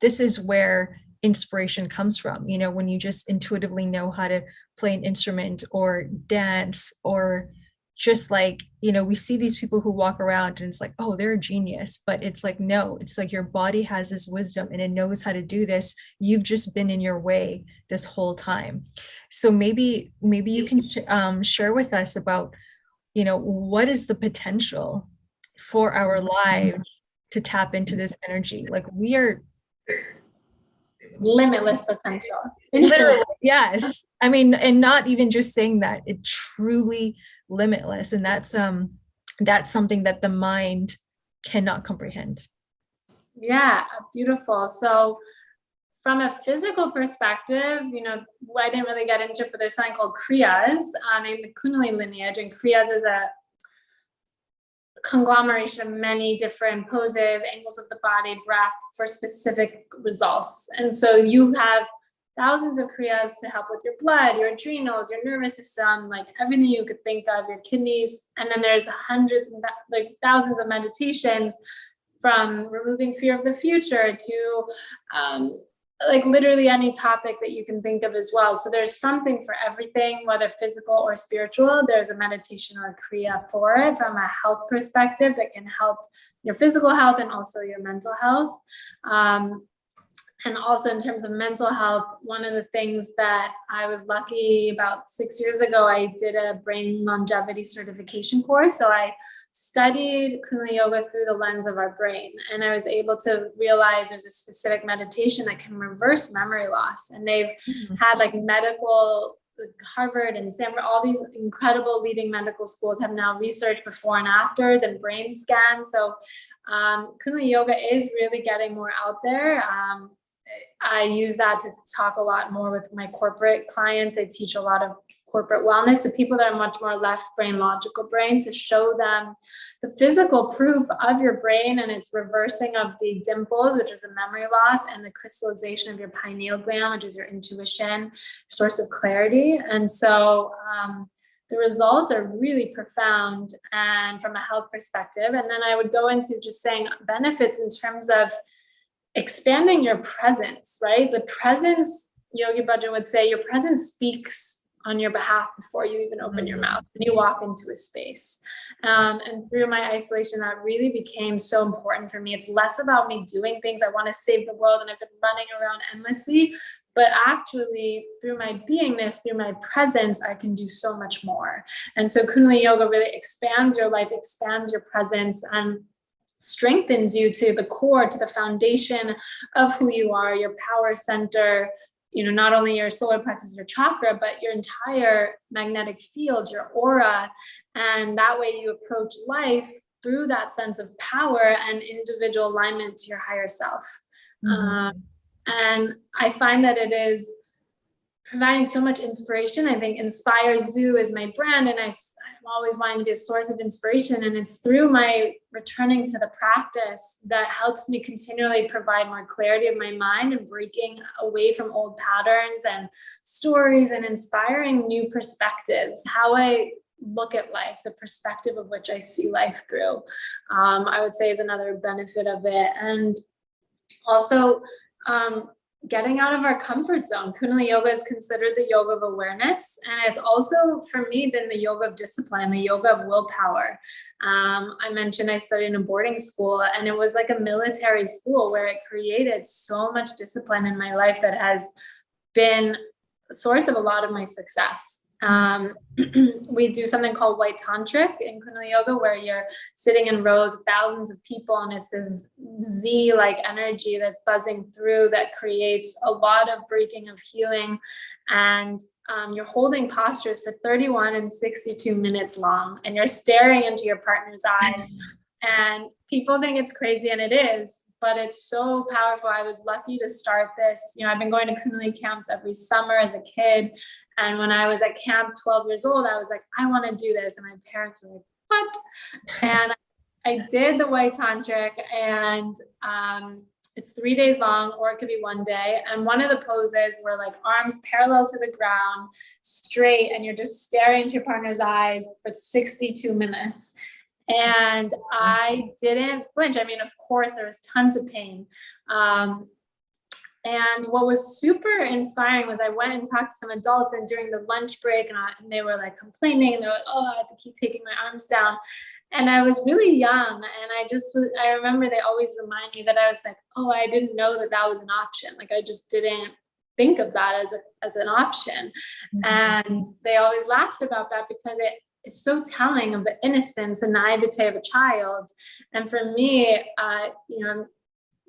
this is where inspiration comes from. When you just intuitively know how to play an instrument or dance, or just like, we see these people who walk around and it's like, oh, they're a genius, but it's like, no, it's like your body has this wisdom and it knows how to do this. You've just been in your way this whole time. So maybe you can share with us about, what is the potential for our lives to tap into this energy? Like we are limitless potential. Literally, yes. I mean, and not even just saying that, it truly limitless. And that's something that the mind cannot comprehend. Yeah, beautiful. So from a physical perspective, I didn't really get into it, but there's something called Kriyas in the Kundalini lineage. And Kriyas is a conglomeration of many different poses, angles of the body, breath for specific results. And so you have thousands of Kriyas to help with your blood, your adrenals, your nervous system, like everything you could think of, your kidneys. And then there's thousands of meditations, from removing fear of the future to literally any topic that you can think of as well. So there's something for everything, whether physical or spiritual. There's a meditation or a Kriya for it from a health perspective that can help your physical health and also your mental health. And also in terms of mental health, one of the things that I was lucky about 6 years ago, I did a brain longevity certification course. So I studied Kundalini yoga through the lens of our brain. And I was able to realize there's a specific meditation that can reverse memory loss. And they've had medical, Harvard and Stanford, all these incredible leading medical schools have now researched before and afters and brain scans. So Kundalini yoga is really getting more out there. I use that to talk a lot more with my corporate clients. I teach a lot of corporate wellness to people that are much more left brain, logical brain, to show them the physical proof of your brain and its reversing of the dimples, which is the memory loss, and the crystallization of your pineal gland, which is your intuition, source of clarity. And so the results are really profound, and from a health perspective. And then I would go into just saying benefits in terms of expanding your presence, right? The presence, Yogi Bhajan would say, your presence speaks on your behalf before you even open your mouth when you walk into a space. And through my isolation, that really became so important for me. It's less about me doing things. I want to save the world and I've been running around endlessly, but actually through my beingness, through my presence, I can do so much more. And so Kundalini Yoga really expands your life, expands your presence, and strengthens you to the core, to the foundation of who you are, your power center, not only your solar plexus, your chakra, but your entire magnetic field, your aura. And that way you approach life through that sense of power and individual alignment to your higher self. And I find that it is providing so much inspiration. I think InspireZu is my brand, and I'm always wanting to be a source of inspiration. And it's through my returning to the practice that helps me continually provide more clarity of my mind and breaking away from old patterns and stories and inspiring new perspectives, how I look at life, the perspective of which I see life through, I would say is another benefit of it. And also, getting out of our comfort zone. Kundalini Yoga is considered the yoga of awareness. And it's also, for me, been the yoga of discipline, the yoga of willpower. I mentioned I studied in a boarding school, and it was like a military school where it created so much discipline in my life that has been the source of a lot of my success. We do something called white tantric in Kundalini Yoga, where you're sitting in rows of thousands of people, and it's this Z-like energy that's buzzing through that creates a lot of breaking of healing. And you're holding postures for 31 and 62 minutes long, and you're staring into your partner's eyes. And people think it's crazy, and it is, but it's so powerful. I was lucky to start this. I've been going to Kundalini camps every summer as a kid. And when I was at camp 12 years old, I was like, I want to do this. And my parents were like, what? And I did the white tantric, and it's 3 days long, or it could be 1 day. And one of the poses were like arms parallel to the ground, straight, and you're just staring into your partner's eyes for 62 minutes. And I didn't flinch. I mean, of course, there was tons of pain. And what was super inspiring was I went and talked to some adults, and during the lunch break, and they were like complaining, and they're like, oh, I had to keep taking my arms down. And I was really young. And I remember they always remind me that I was like, oh, I didn't know that that was an option. Like, I just didn't think of that as an option. And they always laughed about that because it's so telling of the innocence and naivete of a child. And for me,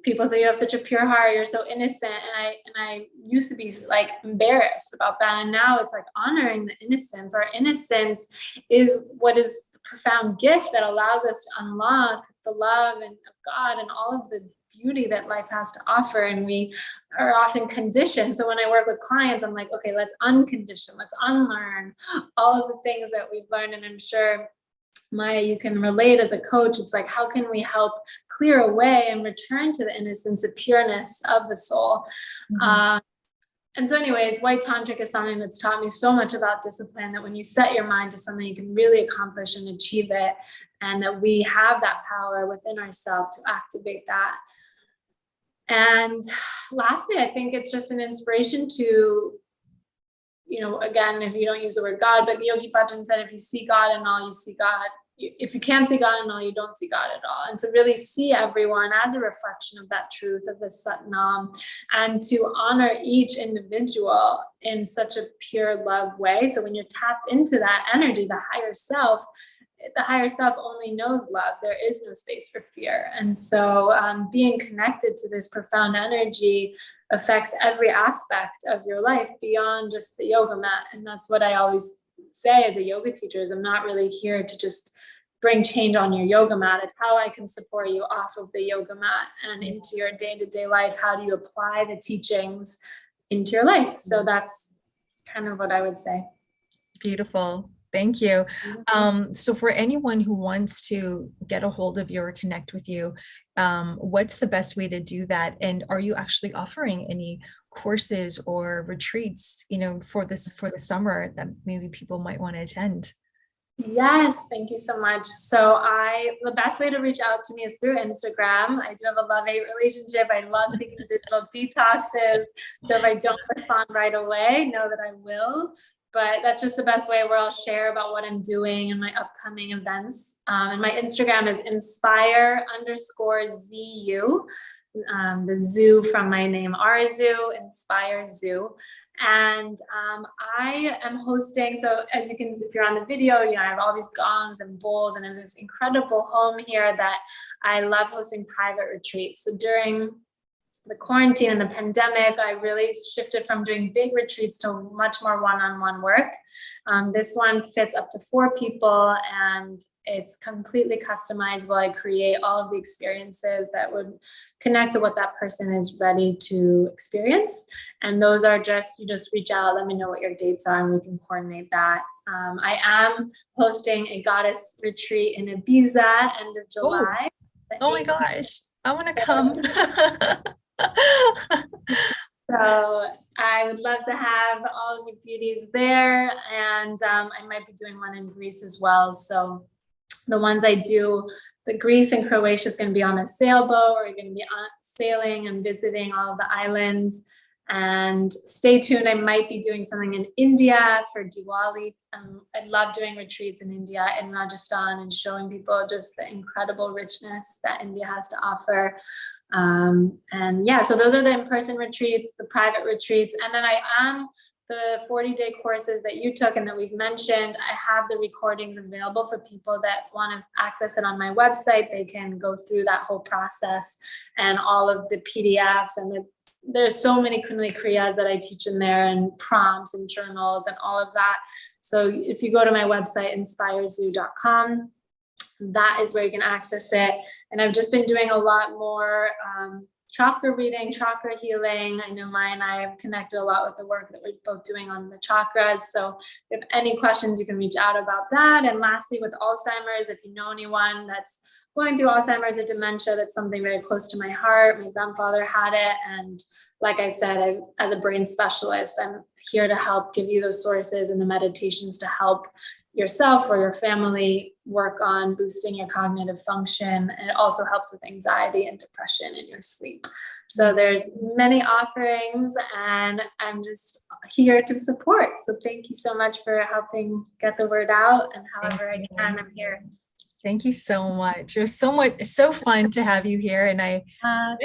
people say you have such a pure heart, you're so innocent. And I used to be like embarrassed about that. And now it's like honoring the innocence. Our innocence is what is the profound gift that allows us to unlock the love of God and all of the beauty that life has to offer. And we are often conditioned. So when I work with clients, I'm like, okay, let's uncondition, let's unlearn all of the things that we've learned. And I'm sure, Maya, you can relate as a coach. It's like, how can we help clear away and return to the innocence, the pureness of the soul? And so anyways, white tantric is something that's taught me so much about discipline, that when you set your mind to something, you can really accomplish and achieve it. And that we have that power within ourselves to activate that. And lastly, I think it's just an inspiration to, again, if you don't use the word God, but Yogi Bhajan said, if you see God in all, you see God. If you can't see God in all, you don't see God at all. And to really see everyone as a reflection of that truth, of the Satnam, and to honor each individual in such a pure love way. So when you're tapped into that energy, the higher self only knows love. There is no space for fear. And so being connected to this profound energy affects every aspect of your life beyond just the yoga mat. And that's what I always say as a yoga teacher, is I'm not really here to just bring change on your yoga mat. It's how I can support you off of the yoga mat and into your day-to-day life. How do you apply the teachings into your life? So that's kind of what I would say. Beautiful. Thank you. So for anyone who wants to get a hold of you or connect with you, what's the best way to do that? And are you actually offering any courses or retreats, for the summer that maybe people might want to attend? Yes, thank you so much. So the best way to reach out to me is through Instagram. I do have a love-hate relationship. I love taking digital detoxes. So if I don't respond right away, know that I will. But that's just the best way, where I'll share about what I'm doing and my upcoming events. And my Instagram is inspire_ZU. The zoo from my name, InspireZu, InspireZu. And I am hosting, so as you can see, if you're on the video, I have all these gongs and bowls, and I have this incredible home here that I love hosting private retreats. So during the quarantine and the pandemic, I really shifted from doing big retreats to much more one-on-one work. This one fits up to 4 people, and it's completely customizable. I create all of the experiences that would connect to what that person is ready to experience. And those are you just reach out, let me know what your dates are, and we can coordinate that. I am hosting a goddess retreat in Ibiza end of July. Oh my gosh, I want to come. So I would love to have all of you beauties there, and I might be doing one in Greece as well. So the ones I do, the Greece and Croatia is going to be on a sailboat. We're going to be sailing and visiting all of the islands. And stay tuned, I might be doing something in India for Diwali. I love doing retreats in India and Rajasthan, and showing people just the incredible richness that India has to offer. And yeah, so those are the in-person retreats, the private retreats. And then I am the 40-day courses that you took and that we've mentioned. I have the recordings available for people that want to access it on my website. They can go through that whole process and all of the PDFs, and there's so many Kundalini Kriyas that I teach in there, and prompts and journals and all of that. So if you go to my website, InspireZu.com, that is where you can access it. And I've just been doing a lot more chakra reading, chakra healing. I know Maya and I have connected a lot with the work that we're both doing on the chakras. So if you have any questions, you can reach out about that. And lastly, with Alzheimer's, if you know anyone that's going through Alzheimer's or dementia, that's something very close to my heart. My grandfather had it. And like I said, as a brain specialist, I'm here to help give you those sources and the meditations to help yourself or your family work on boosting your cognitive function. And it also helps with anxiety and depression in your sleep. So there's many offerings, and I'm just here to support. So thank you so much for helping get the word out, and however I can, I'm here. Thank you so much. It was so fun to have you here, and I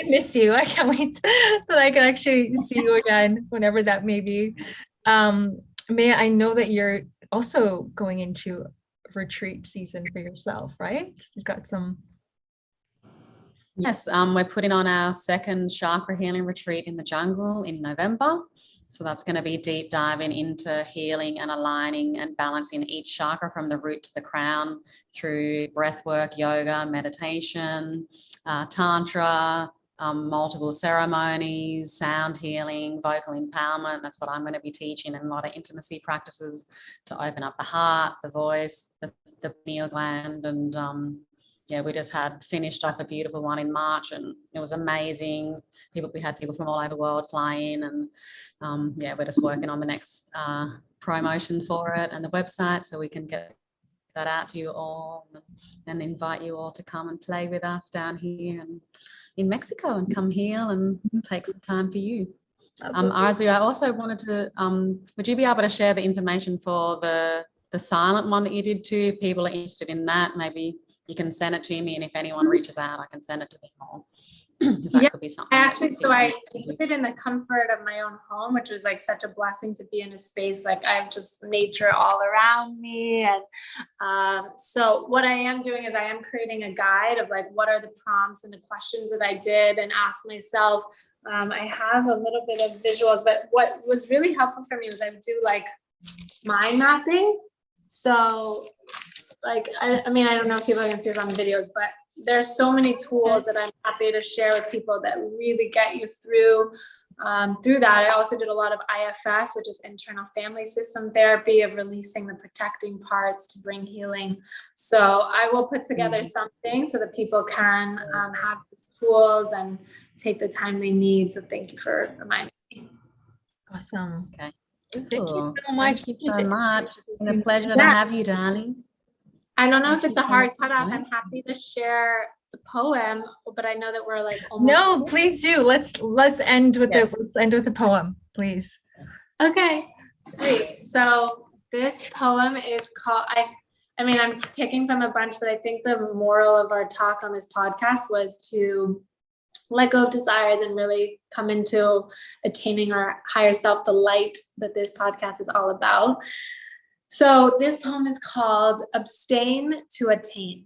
miss you. I can't wait that I can actually see you again, whenever that may be. Maya, I know that you're also going into retreat season for yourself, right? You've got some. Yes, we're putting on our second chakra healing retreat in the jungle in November. So that's going to be deep diving into healing and aligning and balancing each chakra from the root to the crown through breath work, yoga, meditation, tantra, multiple ceremonies, sound healing, vocal empowerment. That's what I'm going to be teaching, and a lot of intimacy practices to open up the heart, the voice, the pineal gland. And yeah, we just had finished off a beautiful one in March, and it was amazing. We had people from all over the world fly in, and yeah, we're just working on the next promotion for it and the website, so we can get that out to you all and invite you all to come and play with us down here and in Mexico, and come heal and take some time for you. InspireZu, I also wanted to, would you be able to share the information for the silent one that you did too? People are interested in that. Maybe you can send it to me, and if anyone reaches out, I can send it to them all. That could be something. Actually, so I did it in the comfort of my own home, which was like such a blessing to be in a space. Like I have just nature all around me. And so what I am doing is I am creating a guide of like, what are the prompts and the questions that I did and asked myself. I have a little bit of visuals, but what was really helpful for me was I would do like mind mapping. So like, I mean, I don't know if people can see it on the videos, but there's so many tools that I'm happy to share with people that really get you through that. I also did a lot of IFS, which is internal family system therapy, of releasing the protecting parts to bring healing. So I will put together something so that people can have these tools and take the time they need. So thank you for reminding me. Awesome. Okay. Thank you so much. Thank you so much. It's been a pleasure to have you, darling. I don't know Thank if it's you a so hard much for cutoff. that. I'm happy to share the poem, but I know that we're like almost. No, please do. Let's end with Yes. the poem, please. Okay, sweet. So this poem is called, I mean, I'm picking from a bunch, but I think the moral of our talk on this podcast was to let go of desires and really come into attaining our higher self, the light that this podcast is all about. So this poem is called Abstain to Attain.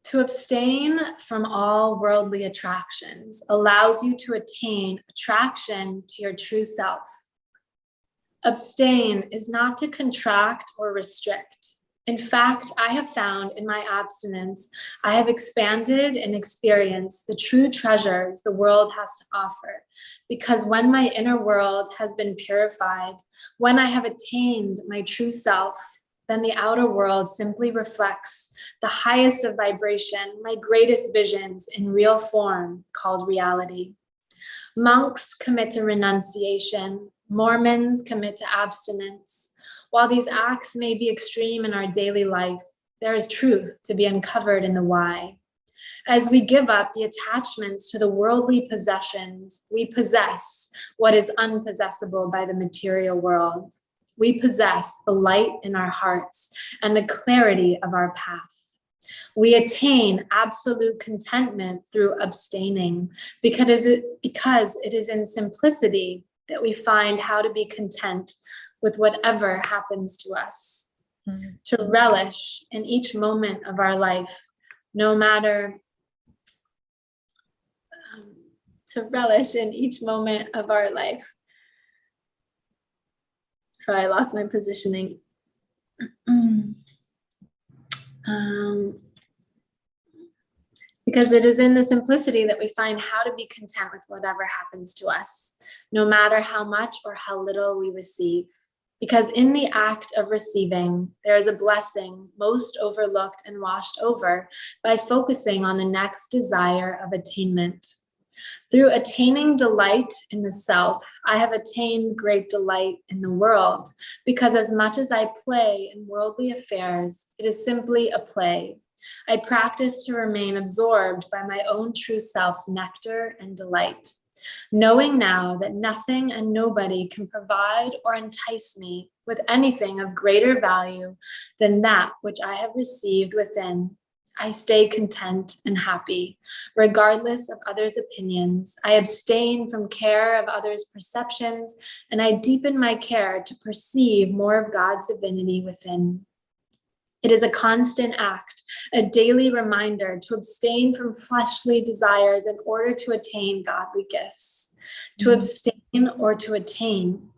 To abstain from all worldly attractions allows you to attain attraction to your true self. Abstain is not to contract or restrict. In fact, I have found in my abstinence, I have expanded and experienced the true treasures the world has to offer. Because when my inner world has been purified, when I have attained my true self, then the outer world simply reflects the highest of vibration, my greatest visions in real form called reality. Monks commit to renunciation. Mormons commit to abstinence. While these acts may be extreme in our daily life, there is truth to be uncovered in the why. As we give up the attachments to the worldly possessions, we possess what is unpossessable by the material world. We possess the light in our hearts and the clarity of our path. We attain absolute contentment through abstaining because it is in simplicity that we find how to be content with whatever happens to us. To relish in each moment of our life, no matter, to relish in each moment of our life. Sorry, I lost my positioning. Because it is in the simplicity that we find how to be content with whatever happens to us, no matter how much or how little we receive. Because in the act of receiving, there is a blessing most overlooked and washed over by focusing on the next desire of attainment. Through attaining delight in the self, I have attained great delight in the world, because as much as I play in worldly affairs, it is simply a play. I practice to remain absorbed by my own true self's nectar and delight, knowing now that nothing and nobody can provide or entice me with anything of greater value than that which I have received within. I stay content and happy, regardless of others' opinions. I abstain from care of others' perceptions, and I deepen my care to perceive more of God's divinity within. It is a constant act, a daily reminder to abstain from fleshly desires in order to attain godly gifts. To abstain or to attain.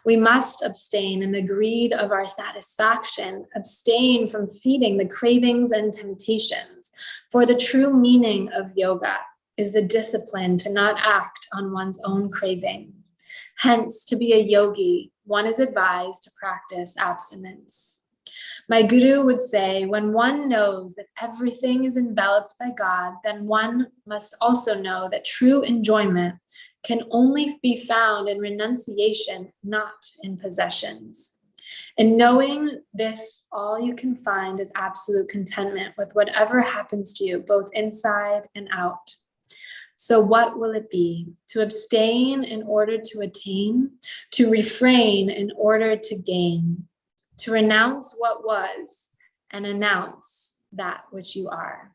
We must abstain in the greed of our satisfaction, abstain from feeding the cravings and temptations. For the true meaning of yoga is the discipline to not act on one's own craving. Hence, to be a yogi, one is advised to practice abstinence. My guru would say, when one knows that everything is enveloped by God, then one must also know that true enjoyment can only be found in renunciation, not in possessions. In knowing this, all you can find is absolute contentment with whatever happens to you, both inside and out. So what will it be? To abstain in order to attain, to refrain in order to gain, to renounce what was and announce that which you are.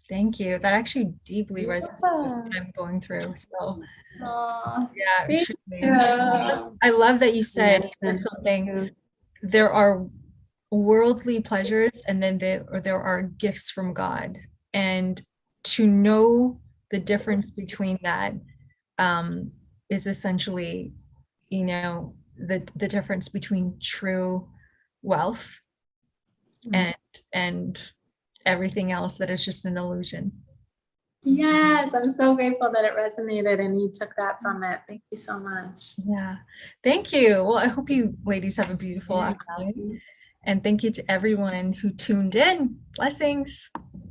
Thank you. That actually deeply resonates with what I'm going through. So, yeah, truly. I love that you said something. There are worldly pleasures, and then there are gifts from God, and to know the difference between that is essentially, the difference between true wealth and everything else that is just an illusion. Yes, I'm so grateful that it resonated and you took that from it. Thank you so much. Yeah, thank you. Well, I hope you ladies have a beautiful afternoon. And thank you to everyone who tuned in. Blessings.